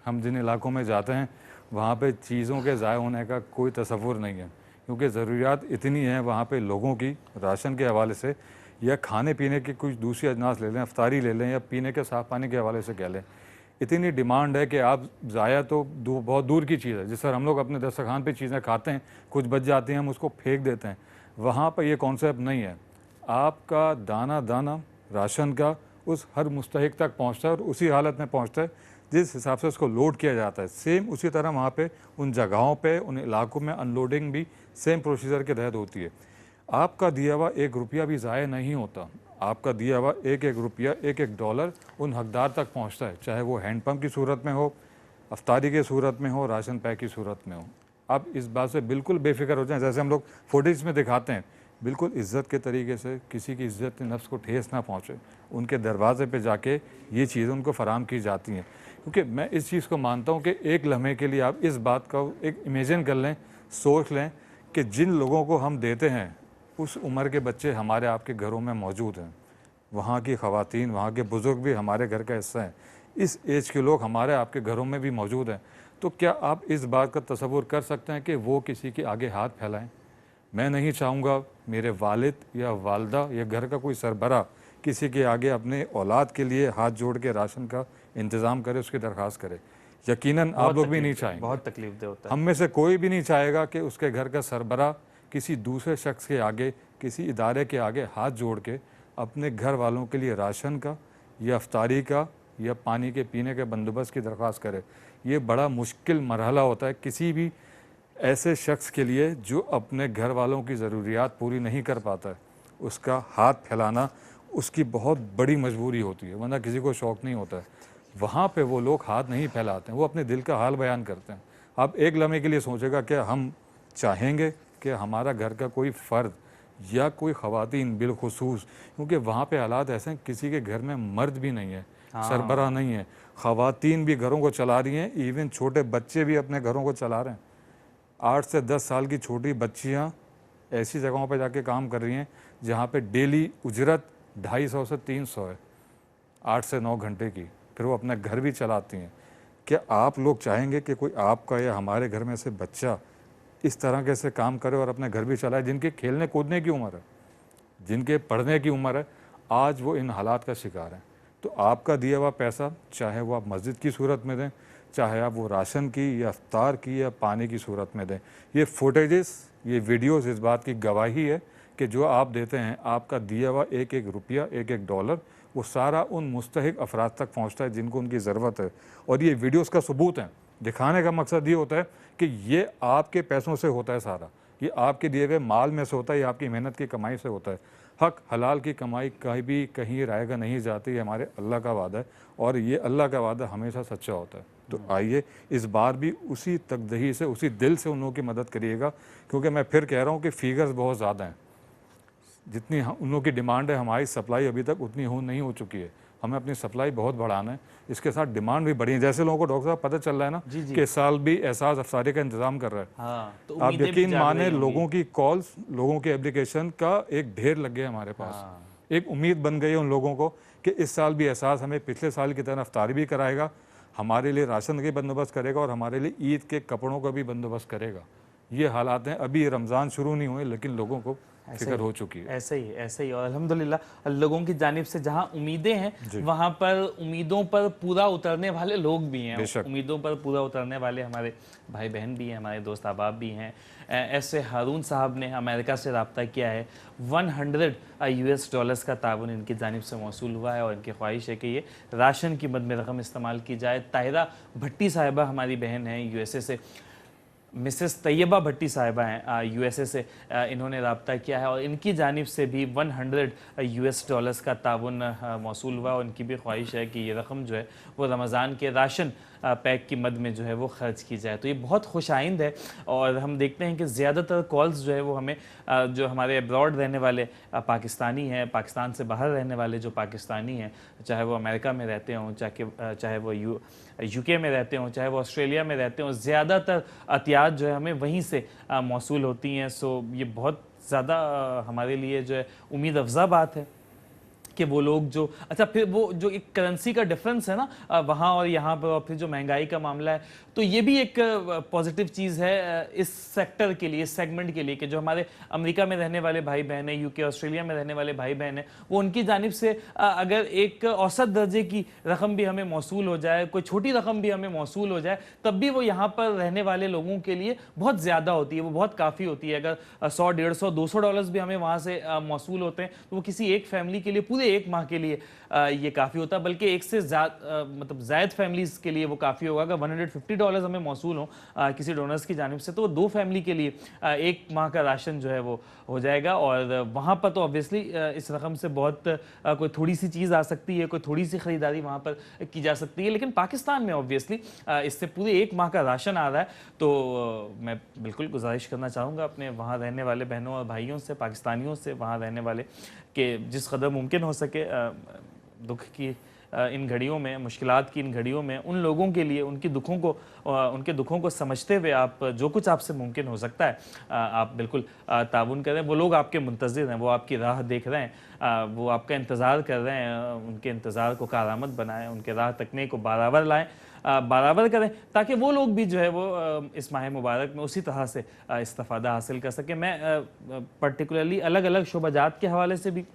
Speaker 2: हम जिन इलाकों में जाते हैं वहाँ पे चीज़ों के ज़ाया होने का कोई तसव्वुर नहीं है, क्योंकि ज़रूरियात इतनी है वहाँ पे लोगों की, राशन के हवाले से या खाने पीने की कुछ दूसरी अजनास ले लें, अफ्तारी ले लें, या पीने के साफ़ पानी के हवाले से कह लें, इतनी डिमांड है कि आप ज़ाया तो बहुत दूर की चीज़ है। जिस तरह हम लोग अपने दस्तरखान पे चीज़ें खाते हैं, कुछ बच जाती हैं, हम उसको फेंक देते हैं, वहाँ पर ये कॉन्सेप्ट नहीं है। आपका दाना दाना राशन का उस हर मुस्तहिक तक पहुँचता है और उसी हालत में पहुँचता है जिस हिसाब से उसको लोड किया जाता है। सेम उसी तरह वहाँ पे उन जगहों पे, उन इलाकों में अनलोडिंग भी सेम प्रोसीजर के तहत होती है। आपका दिया हुआ $1 भी ज़ाया नहीं होता। आपका दिया हुआ एक रुपया, एक डॉलर उन हकदार तक पहुँचता है, चाहे वो हैंड पंप की सूरत में हो, अफ्तारी की सूरत में हो, राशन पैक की सूरत में हो। आप इस बात से बिल्कुल बेफिक्र हो जाएं। जैसे हम लोग फुटेज में दिखाते हैं बिल्कुल इज़्ज़त के तरीके से, किसी की इज़्ज़त नफ्स को ठेस ना पहुँचे, उनके दरवाज़े पे जाके ये चीज़ें उनको फ़राहम की जाती हैं। क्योंकि मैं इस चीज़ को मानता हूँ कि एक लम्हे के लिए आप इस बात का एक इमेजिन कर लें, सोच लें कि जिन लोगों को हम देते हैं उस उम्र के बच्चे हमारे आपके घरों में मौजूद हैं। वहाँ की ख़वातीन, वहाँ के बुज़ुर्ग भी हमारे घर का हिस्सा हैं। इस एज के लोग हमारे आपके घरों में भी मौजूद हैं। तो क्या आप इस बात का तसव्वुर कर सकते हैं कि वो किसी के आगे हाथ फैलाएं? मैं नहीं चाहूँगा मेरे वालिद या वालदा या घर का कोई सरबरा किसी के आगे अपने औलाद के लिए हाथ जोड़ के राशन का इंतज़ाम करे, उसकी दरख्वास्त करे। यकीनन आप लोग भी नहीं चाहेंगे,
Speaker 1: बहुत तकलीफ दे होता है।
Speaker 2: हम में से कोई भी नहीं चाहेगा कि उसके घर का सरबरा किसी दूसरे शख्स के आगे, किसी इदारे के आगे हाथ जोड़ के अपने घर वालों के लिए राशन का या अफ्तारी का या पानी के पीने के बंदोबस्त की दरख्वास्त करे। ये बड़ा मुश्किल मरहला होता है किसी भी ऐसे शख्स के लिए जो अपने घर वालों की ज़रूरियात पूरी नहीं कर पाता है। उसका हाथ फैलाना उसकी बहुत बड़ी मजबूरी होती है, वरना किसी को शौक़ नहीं होता है। वहाँ पे वो लोग हाथ नहीं फैलाते हैं, वो अपने दिल का हाल बयान करते हैं। आप एक लम्हे के लिए सोचेगा कि हम चाहेंगे कि हमारा घर का कोई फ़र्द या कोई ख़वातीन बिलखुसूस, क्योंकि वहाँ पे हालात ऐसे हैं किसी के घर में मर्द भी नहीं है, सरबरा नहीं है, ख़वातीन भी घरों को चला रही हैं, इवन छोटे बच्चे भी अपने घरों को चला रहे हैं। 8 से 10 साल की छोटी बच्चियाँ ऐसी जगहों पे जाके काम कर रही हैं जहाँ पे डेली उजरत 250 से 300 है, 8 से 9 घंटे की, फिर वो अपना घर भी चलाती हैं। क्या आप लोग चाहेंगे कि कोई आपका या हमारे घर में से बच्चा इस तरह के से काम करे और अपने घर भी चलाए? जिनके खेलने कूदने की उम्र है, जिनके पढ़ने की उम्र है, आज वो इन हालात का शिकार हैं। तो आपका दिया हुआ पैसा, चाहे वो आप मस्जिद की सूरत में दें, चाहे आप वो राशन की या इफ्तार की या पानी की सूरत में दें, ये फुटेजेस, ये वीडियोस इस बात की गवाही है कि जो आप देते हैं, आपका दिया हुआ एक एक रुपया, एक एक डॉलर, वो सारा उन मुस्तहिक अफराद तक पहुँचता है जिनको उनकी ज़रूरत है। और ये वीडियोस का सबूत है। दिखाने का मकसद ये होता है कि ये आपके पैसों से होता है सारा, ये आपके दिए हुए माल में से होता है, ये आपकी मेहनत की कमाई से होता है। हक हलाल की कमाई कहीं भी कहीं रायगा नहीं जाती, ये हमारे अल्लाह का वादा है और ये अल्लाह का वादा हमेशा सच्चा होता है। तो आइए इस बार भी उसी तकदही से, उसी दिल से उन लोगों की मदद करिएगा, क्योंकि मैं फिर कह रहा हूँ कि फ़िगर्स बहुत ज़्यादा हैं। जितनी उन लोगों की डिमांड है, हमारी सप्लाई अभी तक उतनी नहीं हो चुकी है। हमें अपनी सप्लाई बहुत बढ़ाना है, इसके साथ डिमांड भी बढ़ी है। जैसे लोगों को डॉक्टर साहब पता चल रहा है ना कि इस साल भी एहसास अफसारी का इंतजाम कर रहा है।
Speaker 1: तो
Speaker 2: आप यकीन माने लोगों की कॉल्स, लोगों के एप्लीकेशन का एक ढेर लग गया हमारे पास। एक उम्मीद बन गई है उन लोगों को कि इस साल भी एहसास हमें पिछले साल की तरह अफ्तारी भी कराएगा, हमारे लिए राशन के बंदोबस्त करेगा और हमारे लिए ईद के कपड़ों का भी बंदोबस्त करेगा। ये हालात हैं। अभी रमज़ान शुरू नहीं हुए लेकिन लोगों को फिक्र हो चुकी है।
Speaker 1: ऐसे ही। और अल्हम्दुलिल्लाह लोगों की जानिब से जहां उम्मीदें हैं वहां पर उम्मीदों पर पूरा उतरने वाले लोग भी हैं, उम्मीदों पर पूरा उतरने वाले हमारे भाई बहन भी हैं, हमारे दोस्त अहबाब भी हैं। ऐसे हारून साहब ने अमेरिका से रब्ता किया है, $100 का ताउन इनकी जानिब से मौसूल हुआ है और इनकी ख्वाहिश है कि ये राशन की मद में रकम इस्तेमाल की जाए। ताहिरा भट्टी साहिबा हमारी बहन हैं USA से, मिसेस तैयबा भट्टी साहिबा हैं USA से, इन्होंने रब्ता किया है और इनकी जानिब से भी $100 का ताउन मौसूल हुआ और इनकी भी ख्वाहिश है कि ये रकम जो है वो रमज़ान के राशन पैक की मद में जो है वो ख़र्च की जाए। तो ये बहुत खुश आइंद है और हम देखते हैं कि ज़्यादातर कॉल्स जो है वो हमें जो हमारे अब्रॉड रहने वाले पाकिस्तानी हैं, पाकिस्तान से बाहर रहने वाले जो पाकिस्तानी हैं, चाहे वो अमेरिका में रहते हों, चाहे वो UK में रहते हों, चाहे वो ऑस्ट्रेलिया में रहते हों, ज़्यादातर अतियात जो है हमें वहीं से मौसूल होती हैं। सो ये बहुत ज़्यादा हमारे लिए जो है उम्मीद अफज़ा बात है कि वो लोग जो अच्छा, फिर वो जो एक करेंसी का डिफरेंस है ना वहाँ और यहाँ पर, और फिर जो महंगाई का मामला है, तो ये भी एक पॉजिटिव चीज़ है इस सेक्टर के लिए, इस सेगमेंट के लिए, कि जो हमारे अमेरिका में रहने वाले भाई बहन हैं, UK ऑस्ट्रेलिया में रहने वाले भाई बहन हैं, वो उनकी जानिब से अगर एक औसत दर्जे की रकम भी हमें मौसूल हो जाए, कोई छोटी रकम भी हमें मौसूल हो जाए, तब भी वो यहाँ पर रहने वाले लोगों के लिए बहुत ज़्यादा होती है, वो बहुत काफ़ी होती है। अगर $100, $150, $200 भी हमें वहाँ से मौसूल होते हैं तो वो किसी एक फैमिली के लिए, पूरे एक माह के लिए ये काफ़ी होता है, बल्कि एक से मतलब ज़ायद फैमिलीज़ के लिए वो काफ़ी होगा। अगर $150 हमें मौसूल हो किसी डोनर्स की जानिब से, तो वो 2 फैमिली के लिए एक माह का राशन जो है वो हो जाएगा। और वहाँ पर तो ऑब्वियसली इस रकम से बहुत कोई थोड़ी सी चीज़ आ सकती है, कोई थोड़ी सी ख़रीदारी वहाँ पर की जा सकती है, लेकिन पाकिस्तान में ऑब्वियसली इससे पूरे एक माह का राशन आ रहा है। तो मैं बिल्कुल गुजारिश करना चाहूँगा अपने वहाँ रहने वाले बहनों और भाइयों से, पाकिस्तानियों से, वहाँ रहने वाले, कि जिस कदर मुमकिन हो सके दुख की इन घड़ियों में, मुश्किलात की इन घड़ियों में, उन लोगों के लिए उनके दुखों को समझते हुए आप जो कुछ आपसे मुमकिन हो सकता है आप बिल्कुल ताउन करें। वो लोग आपके मुंतज़िर हैं, वो आपकी राह देख रहे हैं, वो आपका इंतज़ार कर रहे हैं। उनके इंतज़ार को कारआमद बनाएं, उनके राह तकने को बराबर लाएं, बराबर करें, ताकि वो लोग भी जो है वो इस माह मुबारक में उसी तरह से इस्तिफ़ादा हासिल कर सकें। मैं पर्टिकुलरली अलग अलग शोबाजात के हवाले से भी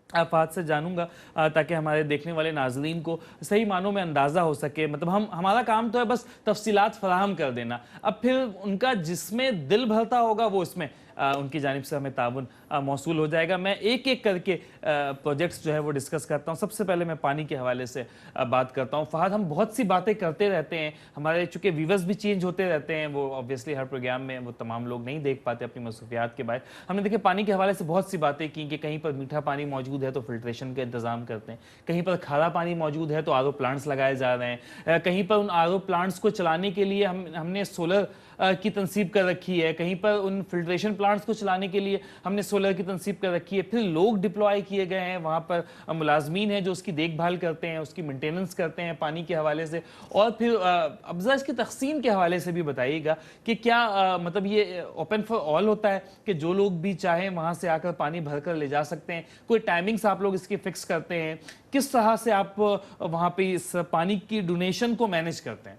Speaker 1: आफात से जानूंगा, ताकि हमारे देखने वाले नाजरीन को सही मानों में अंदाज़ा हो सके। मतलब हमारा काम तो है बस तफसीलात फराहम कर देना, अब फिर उनका जिसमें दिल भरता होगा वो इसमें उनकी जानिब से हमें ताउन मौसूल हो जाएगा। मैं एक एक करके प्रोजेक्ट्स जो है वो डिस्कस करता हूँ। सबसे पहले मैं पानी के हवाले से बात करता हूँ। फ़हद, हम बहुत सी बातें करते रहते हैं, हमारे चूँकि व्यूवर्स भी चेंज होते रहते हैं, वो ऑब्वियसली हर प्रोग्राम में वो तमाम लोग नहीं देख पाते अपनी मसरूफियात के बाहर। हमने देखे पानी के हवाले से बहुत सी बातें की कि कहीं पर मीठा पानी मौजूद है तो फिल्ट्रेशन का इंतज़ाम करते हैं, कहीं पर खारा पानी मौजूद है तो आर ओ प्लांट्स लगाए जा रहे हैं, कहीं पर उन आर ओ प्लांट्स को चलाने के लिए हमने सोलर की तनसीब कर रखी है, कहीं पर उन फिल्ट्रेशन प्लांट्स को चलाने के लिए हमने सोलर की तनसीब कर रखी है। फिर लोग डिप्लॉय किए गए हैं, वहाँ पर मुलाजमीन हैं जो उसकी देखभाल करते हैं, उसकी मेंटेनेंस करते हैं पानी के हवाले से। और फिर अब ज़रा इसकी तकसीम के हवाले से भी बताइएगा कि क्या मतलब ये ओपन फॉर ऑल होता है कि जो लोग भी चाहें वहाँ से आकर पानी भर कर ले जा सकते हैं? कोई टाइमिंग्स आप लोग इसकी फिक्स करते हैं? किस तरह से आप वहाँ पे इस पानी की डोनेशन को मैनेज करते हैं?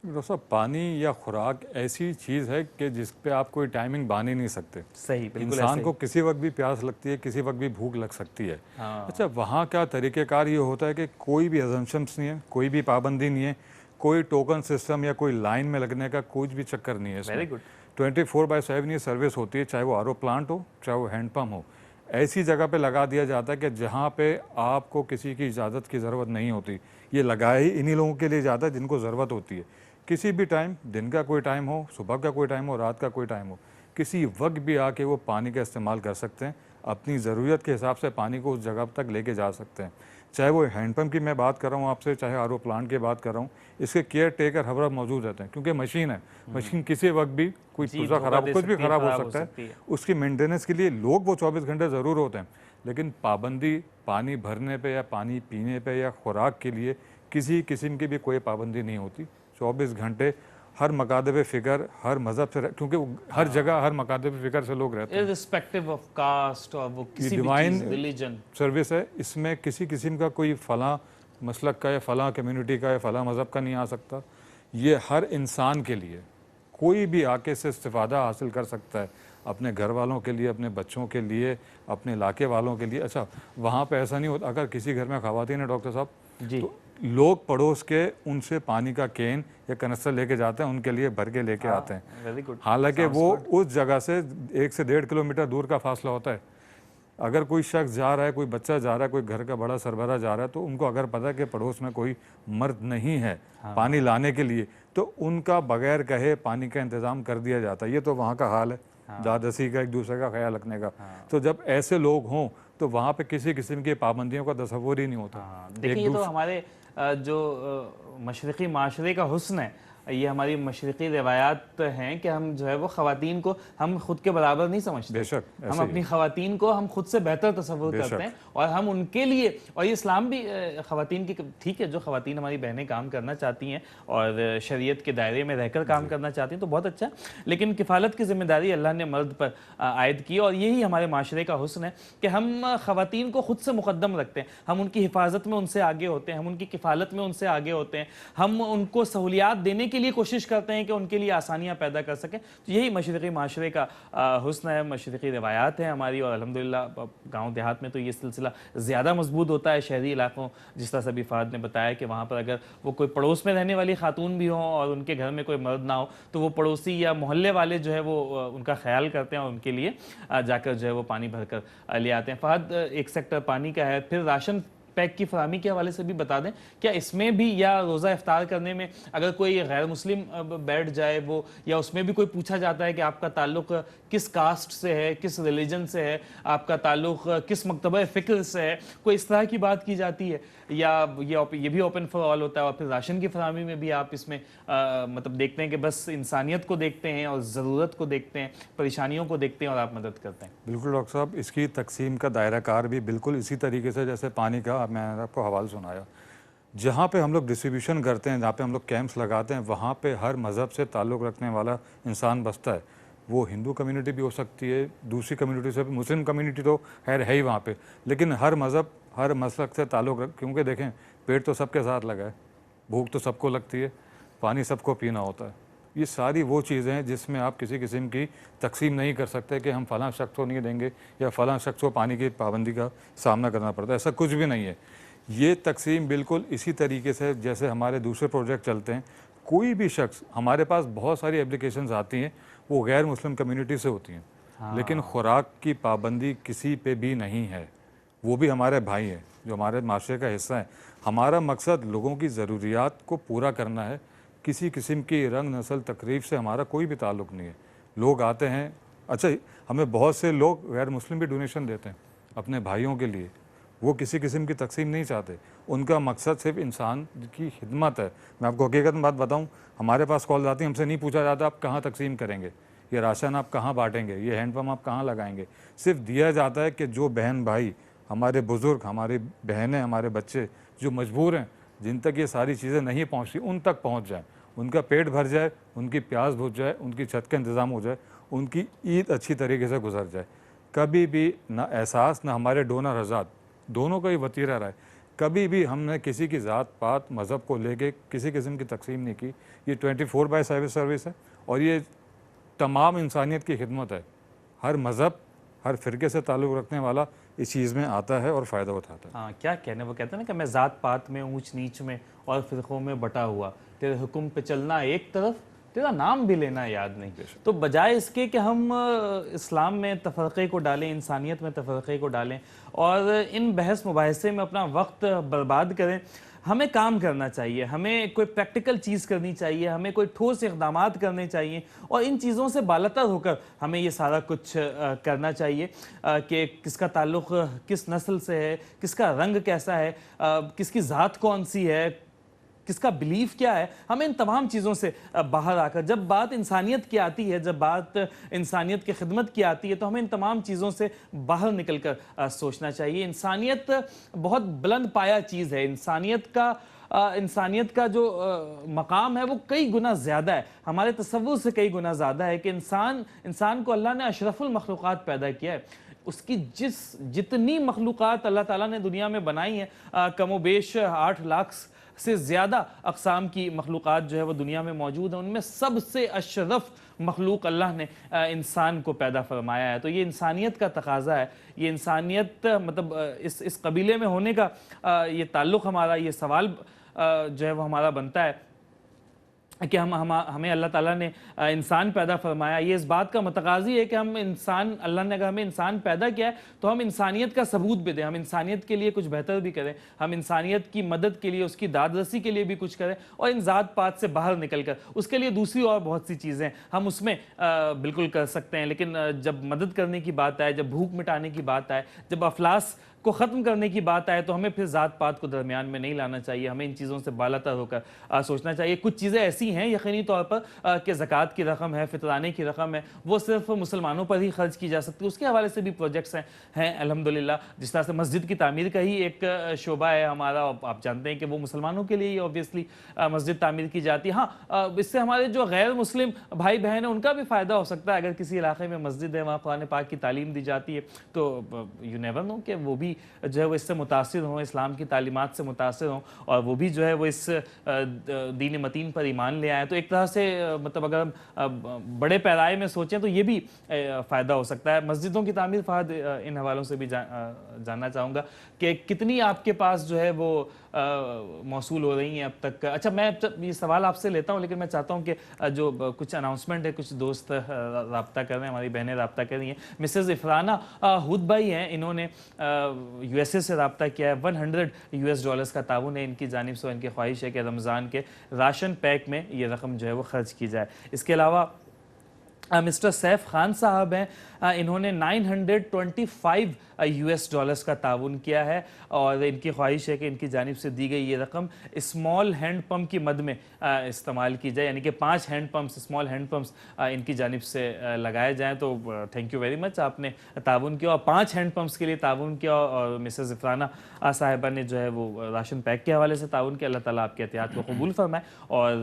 Speaker 2: डॉक्टर साहब, पानी या खुराक ऐसी चीज़ है कि जिस पे आप कोई टाइमिंग बांध ही नहीं सकते।
Speaker 1: सही, बिल्कुल
Speaker 2: इंसान को किसी वक्त भी प्यास लगती है, किसी वक्त भी भूख लग सकती है।
Speaker 1: हाँ।
Speaker 2: अच्छा, वहाँ का तरीक़ेकार ये होता है कि कोई भी अजम्पशंस नहीं है, कोई भी पाबंदी नहीं है, कोई टोकन सिस्टम या कोई लाइन में लगने का कुछ भी चक्कर नहीं है इसमें।
Speaker 1: Very good.
Speaker 2: 24/7 ये सर्विस होती है, चाहे वो आर ओ प्लांट हो, चाहे वो हैंडपम्प हो। ऐसी जगह पे लगा दिया जाता है कि जहाँ पे आपको किसी की इजाज़त की ज़रूरत नहीं होती। ये लगाया ही इन्हीं लोगों के लिए जाता है जिनको ज़रूरत होती है। किसी भी टाइम, दिन का कोई टाइम हो, सुबह का कोई टाइम हो, रात का कोई टाइम हो, किसी वक्त भी आके वो पानी का इस्तेमाल कर सकते हैं। अपनी ज़रूरत के हिसाब से पानी को उस जगह तक लेके जा सकते हैं। चाहे वो हैंडपम्प की मैं बात कर रहा हूँ आपसे, चाहे आर ओ प्लांट की बात कर रहा हूँ, इसके केयर टेकर हर वक्त मौजूद रहते हैं, क्योंकि मशीन है। मशीन किसी वक्त भी कोई पुर्जा खराब, कुछ भी खराब हो सकता है। उसकी मेंटेनेंस के लिए लोग वो 24 घंटे ज़रूर होते हैं, लेकिन पाबंदी पानी भरने पे या पानी पीने पे या खुराक के लिए किसी किस्म की भी कोई पाबंदी नहीं होती। 24 घंटे हर मकादब फ़िक्र, हर मज़हब से, क्योंकि हर जगह हर मकादब फ़िक्र से लोग रहते हैं,
Speaker 1: इर्रिस्पेक्टिव ऑफ कास्ट और वो किसी भी
Speaker 2: डिवाइन
Speaker 1: चीज़, रिलीजन
Speaker 2: सर्विस है। इसमें किसी किस्म का कोई फ़लाँ मसलक का या फ़लाँ कम्युनिटी का या फ़लाँ मज़हब का नहीं आ सकता। ये हर इंसान के लिए, कोई भी आके से इस्तिफ़ादा हासिल कर सकता है, अपने घर वालों के लिए, अपने बच्चों के लिए, अपने इलाके वालों के लिए। अच्छा, वहाँ पे ऐसा नहीं होता, अगर किसी घर में ख़वातीन है डॉक्टर साहब,
Speaker 1: जी,
Speaker 2: तो लोग पड़ोस के उनसे पानी का कैन या कनस्तर लेके जाते हैं, उनके लिए भर के लेके आते हैं।
Speaker 1: Very good.
Speaker 2: हालांकि वो उस जगह से 1 से 1.5 किलोमीटर दूर का फासला होता है। अगर कोई शख्स जा रहा है, कोई बच्चा जा रहा है, कोई घर का बड़ा सरबराह जा रहा है, तो उनको अगर पता है कि पड़ोस में कोई मर्द नहीं है पानी लाने के लिए, तो उनका बगैर कहे पानी का इंतज़ाम कर दिया जाता है। ये तो वहाँ का हाल है, दादसी का, एक दूसरे का ख्याल रखने का। तो जब ऐसे लोग हों तो वहाँ पे किसी किस्म की पाबंदियों का तसव्वुर ही नहीं होता।
Speaker 1: देखिए, ये तो हमारे जो मशरक़ी माशरे का हुस्न है, ये हमारी मशरक़ी रिवायात हैं कि हम जो है वो ख़वातीन को हम खुद के बराबर नहीं समझते।
Speaker 2: बेशक,
Speaker 1: हम अपनी ख़वातीन को हम खुद से बेहतर तसव्वुर करते हैं, और हम उनके लिए, और ये इस्लाम भी ख़वातीन की, ठीक है, जो ख़वातीन हमारी बहनें काम करना चाहती हैं और शरीयत के दायरे में रहकर काम करना चाहती हैं तो बहुत अच्छा, लेकिन किफ़ालत की ज़िम्मेदारी अल्लाह ने मर्द पर आयद की, और यही हमारे माशरे का हुस्न है कि हम ख़वातीन को खुद से मुक़द्दम रखते हैं। हम उनकी हिफाजत में उनसे आगे होते हैं, हम उनकी किफ़ालत में उनसे आगे होते हैं, हम उनको सहूलियात देने के लिए कोशिश करते हैं कि उनके लिए आसानियाँ पैदा कर सकें। तो यही मशरक़ी माशरे का हुस्न है, मशरक़ी रिवायात है हमारी, और अल्हम्दुलिल्लाह गाँव देहात में तो ये सिलसिला ज़्यादा मजबूत होता है। शहरी इलाकों, जिस तरह से अभी फ़हद ने बताया कि वहाँ पर अगर वो कोई पड़ोस में रहने वाली खातून भी हों और उनके घर में कोई मर्द ना हो, तो वो पड़ोसी या मोहल्ले वाले जो है वो उनका ख्याल करते हैं और उनके लिए जाकर जो है वो पानी भर कर ले आते हैं। फ़हद, एक सेक्टर पानी का है, फिर राशन पैक की फरहमी के हवाले से भी बता दें, क्या इसमें भी, या रोज़ा इफ्तार करने में अगर कोई गैर मुस्लिम बैठ जाए वो, या उसमें भी कोई पूछा जाता है कि आपका ताल्लुक़ किस कास्ट से है, किस रिलीजन से है, आपका ताल्लुक़ किस मकतबा फ़िक्र से है, कोई इस तरह की बात की जाती है, या ये भी ओपन फॉर ऑल होता है? और फिर राशन की फरहमी में भी आप इसमें मतलब देखते हैं कि बस इंसानियत को देखते हैं और ज़रूरत को देखते हैं, परेशानियों को देखते हैं और आप मदद करते हैं?
Speaker 2: बिल्कुल डॉक्टर साहब, इसकी तकसीम का दायरा कार भी बिल्कुल इसी तरीके से जैसे पानी का मैंने आपको हवाला सुनाया। जहाँ पे हम लोग डिस्ट्रीब्यूशन करते हैं, जहाँ पे हम लोग कैंप्स लगाते हैं, वहाँ पे हर मज़हब से ताल्लुक़ रखने वाला इंसान बसता है। वो हिंदू कम्युनिटी भी हो सकती है, दूसरी कम्युनिटी से भी, मुस्लिम कम्युनिटी तो खैर है ही वहाँ पे, लेकिन हर मज़हब, हर मसलक से ताल्लुक़ रख, क्योंकि देखें पेट तो सबके साथ लगा है, भूख तो सबको लगती है, पानी सबको पीना होता है। ये सारी वो चीज़ें हैं जिसमें आप किसी किस्म की तकसीम नहीं कर सकते कि हम फ़लाँ शख्स को नहीं देंगे या फ़लाँ शख्स को पानी की पाबंदी का सामना करना पड़ता है, ऐसा कुछ भी नहीं है। ये तकसीम बिल्कुल इसी तरीके से जैसे हमारे दूसरे प्रोजेक्ट चलते हैं। कोई भी शख्स, हमारे पास बहुत सारी एप्लीकेशंस आती हैं, वो गैर मुस्लिम कम्युनिटी से होती हैं, लेकिन खुराक की पाबंदी किसी पे भी नहीं है। वो भी हमारे भाई हैं जो हमारे माशरे का हिस्सा है। हमारा मकसद लोगों की ज़रूरियात को पूरा करना है। किसी किस्म की रंग नस्ल तकरीब से हमारा कोई भी ताल्लुक़ नहीं है। लोग आते हैं, अच्छा हमें बहुत से लोग गैर मुस्लिम भी डोनेशन देते हैं अपने भाइयों के लिए, वो किसी किस्म की तकसीम नहीं चाहते। उनका मकसद सिर्फ इंसान की खिदमत है। मैं आपको हकीकत में बात बताऊं, हमारे पास कॉल आती है, हमसे नहीं पूछा जाता आप कहाँ तकसीम करेंगे, ये राशन आप कहाँ बांटेंगे, ये हैंडपम्प आप कहाँ लगाएंगे। सिर्फ दिया जाता है कि जो बहन भाई, हमारे बुज़ुर्ग, हमारी बहनें, हमारे बच्चे जो मजबूर हैं, जिन तक ये सारी चीज़ें नहीं पहुँचती, उन तक पहुँच जाएँ, उनका पेट भर जाए, उनकी प्यास बुझ जाए, उनकी छत का इंतज़ाम हो जाए, उनकी ईद अच्छी तरीके से गुजर जाए। कभी भी ना एहसास, ना हमारे डोनर हज़रात, दोनों का ही वतीरा रहा है। कभी भी हमने किसी की ज़ात पात मज़हब को लेके किसी किस्म की तकसीम नहीं की। ये 24/7 सर्विस है और ये तमाम इंसानियत की खिदमत है। हर मज़हब, हर फ़िरके से ताल्लुक़ रखने वाला इस चीज़ में आता है और फ़ायदा उठाता है।
Speaker 1: हाँ, क्या कहने, वो कहते हैं ना कि मैं ज़ात पात में, ऊंच नीच में और फ़िरक़ों में बटा हुआ, तेरे हुक्म पे चलना एक तरफ, तेरा नाम भी लेना याद नहीं। तो बजाय इसके कि हम इस्लाम में तफ़रक़े को डालें, इंसानियत में तफ़रक़े को डालें और इन बहस मुबाहिसे में अपना वक्त बर्बाद करें, हमें काम करना चाहिए, हमें कोई प्रैक्टिकल चीज़ करनी चाहिए, हमें कोई ठोस इक़दामात करने चाहिए और इन चीज़ों से बालातर होकर हमें ये सारा कुछ करना चाहिए कि किसका ताल्लुक़ किस नस्ल से है, किसका रंग कैसा है, किसकी ज़ात कौन सी है, किसका बिलीफ क्या है। हमें इन तमाम चीज़ों से बाहर आकर, जब बात इंसानियत की आती है, जब बात इंसानियत की खिदमत की आती है, तो हमें इन तमाम चीज़ों से बाहर निकल कर सोचना चाहिए। इंसानियत बहुत बुलंद पाया चीज़ है। इंसानियत का जो मकाम है वो कई गुना ज़्यादा है, हमारे तसव्वुर से कई गुना ज़्यादा है कि इंसान को अल्लाह ने अशरफुल मखलूक़ात पैदा किया है। उसकी जितनी मखलूक़ात अल्लाह ताला ने दुनिया में बनाई हैं, कमोबेश 8 लाख से ज़्यादा अक़साम की मखलूक़ात जो है वो दुनिया में मौजूद हैं, उनमें सबसे अशरफ मखलूक अल्लाह ने इंसान को पैदा फरमाया है। तो ये इंसानियत का तकाज़ा है, ये इंसानियत मतलब इस कबीले में होने का ये ताल्लुक़ हमारा, ये सवाल जो है वो हमारा बनता है कि हमें अल्लाह ताला ने इंसान पैदा फरमाया। ये इस बात का मतकाज़ी है कि हम इंसान, अल्लाह ने अगर हमें इंसान पैदा किया है तो हम इंसानियत का सबूत भी दें, हम इंसानियत के लिए कुछ बेहतर भी करें, हम इंसानियत की मदद के लिए, उसकी दादरसी के लिए भी कुछ करें और इन ज़ात पात से बाहर निकल कर उसके लिए दूसरी और बहुत सी चीज़ें हम उसमें बिल्कुल कर सकते हैं। लेकिन जब मदद करने की बात आए, जब भूख मिटाने की बात आए, जब अफलास को ख़त्म करने की बात आए, तो हमें फिर ज़ात पात को दरमियान में नहीं लाना चाहिए। हमें इन चीज़ों से बालातर होकर सोचना चाहिए। कुछ चीज़ें ऐसी हैं यकीनी तौर पर कि ज़कात की रकम है, फितराने की रकम है, वो सिर्फ मुसलमानों पर ही खर्च की जा सकती है। उसके हवाले से भी प्रोजेक्ट्स हैं अल्हम्दुलिल्लाह। जिस तरह से मस्जिद की तामीर का ही एक शोबा है हमारा, आप जानते हैं कि वो मुसलमानों के लिए ही ऑब्वियसली मस्जिद तामीर की जाती है। हाँ, इससे हमारे जो गैर मुस्लिम भाई बहन हैं उनका भी फ़ायदा हो सकता है। अगर किसी इलाके में मस्जिद है, वहाँ कुरान पाक की तालीम दी जाती है, तो यू नेवर नो कि वो भी भी जो है वो इससे मुतासिर हों, इस्लाम की तालीमात से मुतासिर हों और वो भी जो है वो इस दीन मतीन पर ईमान ले आए। तो एक तरह से मतलब अगर हम बड़े पैराए में सोचें तो ये भी फ़ायदा हो सकता है। मस्जिदों की तामीर, फ़हद, इन हवालों से भी जानना चाहूँगा कि कितनी आपके पास जो है वो मौसूल हो रही हैं अब तक। अच्छा, मैं ये सवाल आपसे लेता हूँ, लेकिन मैं चाहता हूँ कि जो कुछ अनाउंसमेंट है, कुछ दोस्त रब्ता कर रहे हैं, हमारी बहनें रब्ता कर रही हैं। मिसेज़ इफ़राना हुद भाई हैं, इन्होंने USA से रब्ता किया है। $100 का ताउन है इनकी जानिब से। इनकी ख्वाहिश है कि रमज़ान के राशन पैक में ये रकम जो है वो खर्च की जाए। इसके अलावा मिस्टर सैफ खान साहब हैं, इन्होंने $925 का ताउन किया है और इनकी ख्वाहिश है कि इनकी जानिब से दी गई ये रकम स्मॉल हैंड पम्प की मद में इस्तेमाल की जाए, यानी कि 5 hand pumps, small hand pumps इनकी जानिब से लगाए जाएँ। तो थैंक यू वेरी मच, आपने ताउन किया और 5 हैंड पम्प्स के लिए ताउन किया और मिसेज़ इफ़राना साहिबा ने जो है वो राशन पैक के हवाले से ताउन किया। अल्लाह ताला आपके एहतियात को कबूल फरमाए और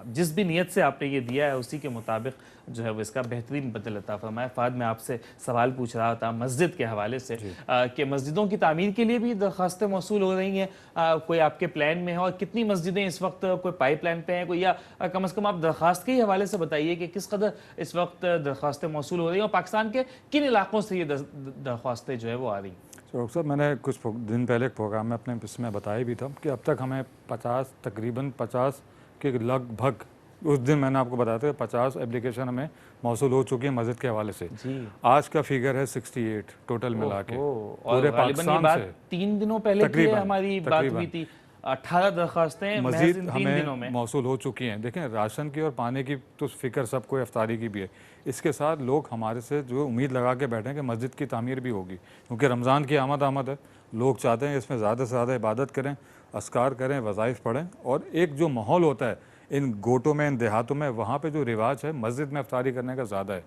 Speaker 1: जिस भी नीयत से आपने ये दिया है उसी के मुताबिक जो है वो इसका बेहतरीन बदल अता फरमाए। फ़हद, मैं आपसे सवाल पूछ रहा था मस्जिद के हवाले से कि मस्जिदों की तामीर के लिए भी दरख्वास्तें मौसूल हो रही हैं, कोई आपके प्लान में है और कितनी मस्जिदें इस वक्त कोई पाइपलाइन पे हैं कोई, या कम से कम आप दरख्वास्त के ही हवाले से बताइए कि किस कदर इस वक्त दरख्वास्तें मौसूल हो रही हैं और पाकिस्तान के किन इलाकों से ये दरख्वास्तें जो है वो आ रही हैं।
Speaker 2: डॉक्टर साहब, मैंने कुछ दिन पहले एक प्रोग्राम में अपने इसमें बताया भी था कि अब तक हमें तकरीबन 50 के लगभग, उस दिन मैंने आपको बताया था 50 एप्लीकेशन हमें मौसूल हो चुकी है मस्जिद के हवाले से। आज का फिगर है 68 टोटल मिला के पूरे पाकिस्तान से।
Speaker 1: 3 दिनों पहले की हमारी बात हुई थी, 18 दरख्वास्तें
Speaker 2: मजीद
Speaker 1: इन 3 दिनों में
Speaker 2: मौसूल हो चुकी हैं। देखें, राशन की और पानी की तो फिक्र सबको, इफ्तारी की भी है। इसके साथ लोग हमारे से जो उम्मीद लगा के बैठे हैं कि मस्जिद की तामीर भी होगी, क्योंकि रमज़ान की आमद है। लोग चाहते हैं इसमें ज़्यादा से ज़्यादा इबादत करें, अस्कार करें, वज़ाइफ पढ़ें और एक जो माहौल होता है इन गोटों में, इन देहातों में, वहाँ पे जो रिवाज है मस्जिद में इफ्तारी करने का ज़्यादा है,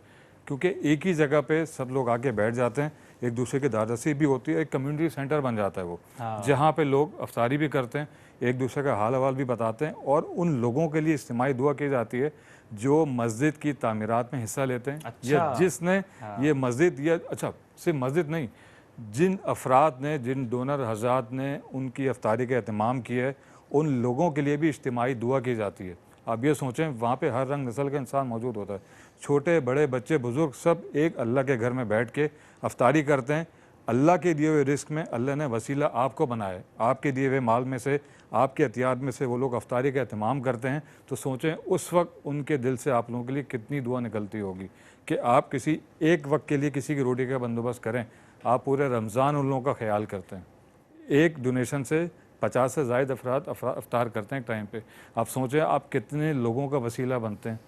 Speaker 2: क्योंकि एक ही जगह पे सब लोग आके बैठ जाते हैं, एक दूसरे की दारदस्ती भी होती है, एक कम्युनिटी सेंटर बन जाता है वो, जहाँ पे लोग इफ्तारी भी करते हैं, एक दूसरे का हाल अहवाल भी बताते हैं और उन लोगों के लिए इज्तिमाई दुआ की जाती है जो मस्जिद की तामीरात में हिस्सा लेते हैं। या जिसने ये मस्जिद, या अच्छा सिर्फ मस्जिद नहीं, जिन अफराद ने, जिन डोनर हज़रात ने उनकी इफ्तारी का एहतमाम किया है, उन लोगों के लिए भी इज्तिमाई दुआ की जाती है। आप ये सोचें, वहाँ पे हर रंग नस्ल का इंसान मौजूद होता है, छोटे बड़े बच्चे बुज़ुर्ग सब एक अल्लाह के घर में बैठ के इफ्तारी करते हैं। अल्लाह के दिए हुए रिस्क में अल्लाह ने वसीला आपको बनाया, आपके दिए हुए माल में से, आपके एहतियात में से वो लोग इफ्तारी का एहतमाम करते हैं। तो सोचें उस वक्त उनके दिल से आप लोगों के लिए कितनी दुआ निकलती होगी कि आप किसी एक वक्त के लिए किसी की रोटी का बंदोबस्त करें। आप पूरे रमज़ान उन लोगों का ख्याल करते हैं, एक डोनेशन से 50 से ज़ायद अफराद इफ्तार करते हैं टाइम पे। आप सोचें आप कितने लोगों का वसीला बनते हैं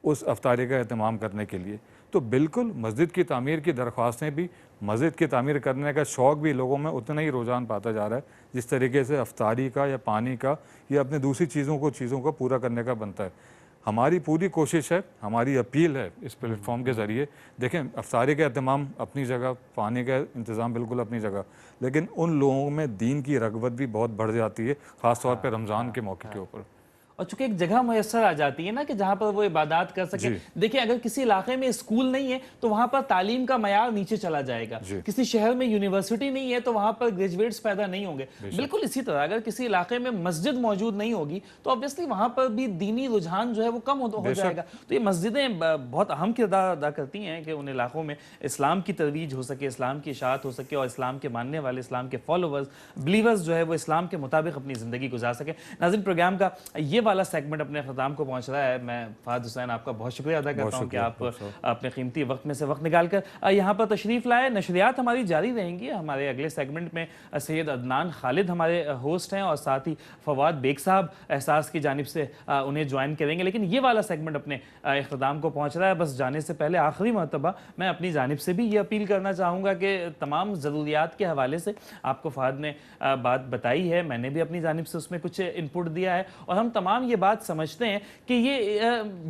Speaker 2: उस इफ्तारी का एहतमाम करने के लिए। तो बिल्कुल मस्जिद की तामीर की दरख्वास्तें भी, मस्जिद की तामीर करने का शौक़ भी लोगों में उतना ही रुझान पाता जा रहा है जिस तरीके से इफ्तारी का या पानी का या अपने दूसरी चीज़ों को पूरा करने का बनता है। हमारी पूरी कोशिश है, हमारी अपील है इस प्लेटफॉर्म के ज़रिए। देखें, इफ्तारी का एहतमाम अपनी जगह, पानी का इंतज़ाम बिल्कुल अपनी जगह, लेकिन उन लोगों में दीन की रग़बत भी बहुत बढ़ जाती है, ख़ास तौर पे रमज़ान के मौके के ऊपर।
Speaker 1: और चूंकि एक जगह मुयस्सर आ जाती है ना कि जहाँ पर वो इबादत कर सके। देखिए, अगर किसी इलाके में स्कूल नहीं है तो वहाँ पर तालीम का मयार नीचे चला जाएगा। किसी शहर में यूनिवर्सिटी नहीं है तो वहाँ पर ग्रेजुएट्स पैदा नहीं होंगे। बिल्कुल इसी तरह अगर किसी इलाके में मस्जिद मौजूद नहीं होगी तो ऑब्वियसली वहाँ पर भी दीनी रुझान जो है वो कम हो जाएगा। तो ये मस्जिदें बहुत अहम किरदार अदा करती हैं कि उन इलाकों में इस्लाम की तरवीज हो सके, इस्लाम की इशाअत हो सके और इस्लाम के मानने वाले, इस्लाम के फॉलोवर्स, बिलीवर्स जो है वो इस्लाम के मुताबिक अपनी ज़िंदगी गुजार सके। नाज़रीन, प्रोग्राम का ये वाला सेगमेंट अपने ख़त्म को पहुंच रहा है। मैं फ़हद हुसैन आपका बहुत शुक्रिया अदा करता हूं कि आप अपने कीमती वक्त में से वक्त निकाल कर यहाँ पर तशरीफ़ लाए। नशरियात हमारी जारी रहेंगी। हमारे अगले सेगमेंट में सैयद अदनान खालिद हमारे होस्ट हैं और साथ ही फवाद बेग साहब एहसास की जानिब से उन्हें ज्वाइन करेंगे। लेकिन ये वाला सेगमेंट अपने इख्तिताम को पहुँच रहा है। बस जाने से पहले आखिरी मरतबा मैं अपनी जानिब से भी ये अपील करना चाहूँगा कि तमाम ज़रूरियात के हवाले से आपको फ़हद ने बात बताई है, मैंने भी अपनी जानिब से उसमें कुछ इनपुट दिया है और हम तमाम तमाम ये बात समझते हैं कि ये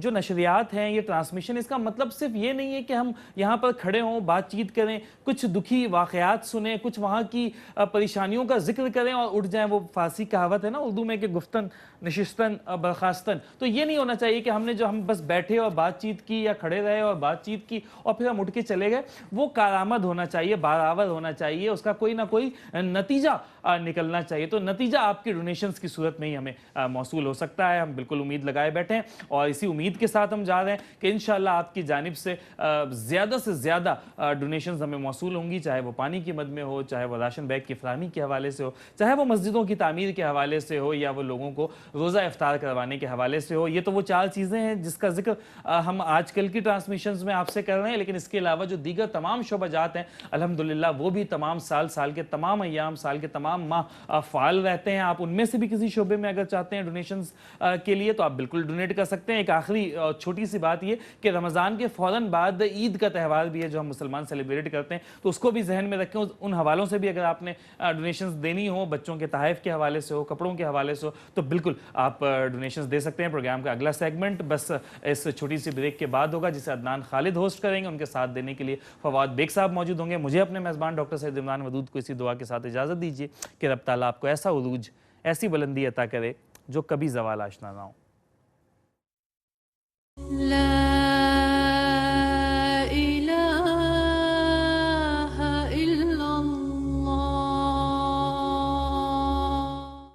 Speaker 1: जो नशरियात हैं, ये ट्रांसमिशन, इसका मतलब सिर्फ ये नहीं है कि हम यहाँ पर खड़े हों, बातचीत करें, कुछ दुखी वाक़यात सुने, कुछ वहाँ की परेशानियों का जिक्र करें और उठ जाएं। वो फारसी कहावत है ना उर्दू में कि गुफ्तन नशिस्तन बर्खास्तन। तो ये नहीं होना चाहिए कि हम बस बैठे और बातचीत की या खड़े रहे और बातचीत की और फिर हम उठ के चले गए। वो कारआमद होना चाहिए, बारावर होना चाहिए, उसका कोई ना कोई नतीजा निकलना चाहिए। तो नतीजा आपके डोनेशंस की सूरत में ही हमें मौसूल हो सकता है। हम बिल्कुल उम्मीद लगाए बैठे हैं और इसी उम्मीद के साथ हम जा रहे हैं कि इंशाल्लाह आपकी जानिब से ज़्यादा से ज़्यादा डोनेशंस हमें मौसूल होंगी, चाहे वो पानी की मद में हो, चाहे वो राशन बैग की फराहमी के हवाले से हो, चाहे वो मस्जिदों की तामीर के हवाले से हो, या वो लोगों को रोज़ा इफ्तार करवाने के हवाले से हो। ये तो वो 4 चीज़ें हैं जिसका जिक्र हम आजकल की ट्रांसमिशंस में आपसे कर रहे हैं, लेकिन इसके अलावा जो दीगर तमाम शोबाजात हैं अल्हम्दुलिल्लाह वो भी तमाम साल के तमाम अय्याम, साल के तमाम माह फ़ाल रहते हैं। आप उनमें से भी किसी शोबे में अगर चाहते हैं डोनेशंस के लिए तो आप बिल्कुल डोनेट कर सकते हैं। एक आखिरी छोटी सी बात ये कि रमज़ान के फ़ौरन बाद ईद का त्यौहार भी है जो हम मुसलमान सेलिब्रेट करते हैं, तो उसको भी जहन में रखें। उन हवालों से भी अगर आपने डोनेशंस देनी हो, बच्चों के तहफ़ के हवाले से हो, कपड़ों के हवाले से हो, तो बिल्कुल आप डोनेशंस दे सकते हैं। प्रोग्राम का अगला सेगमेंट बस इस छोटी सी ब्रेक के बाद होगा, जिसे अदनान खालिद होस्ट करेंगे। उनके साथ देने के लिए फवाद बेग साहब मौजूद होंगे। मुझे अपने मेज़बान डॉक्टर सैयद इमरान वदूद को इसी दुआ के साथ इजाज़त दीजिए कि रब ताला आपको ऐसा उरूज, ऐसी बुलंदी अता करे जो कभी ज़वाल आशना ना हो।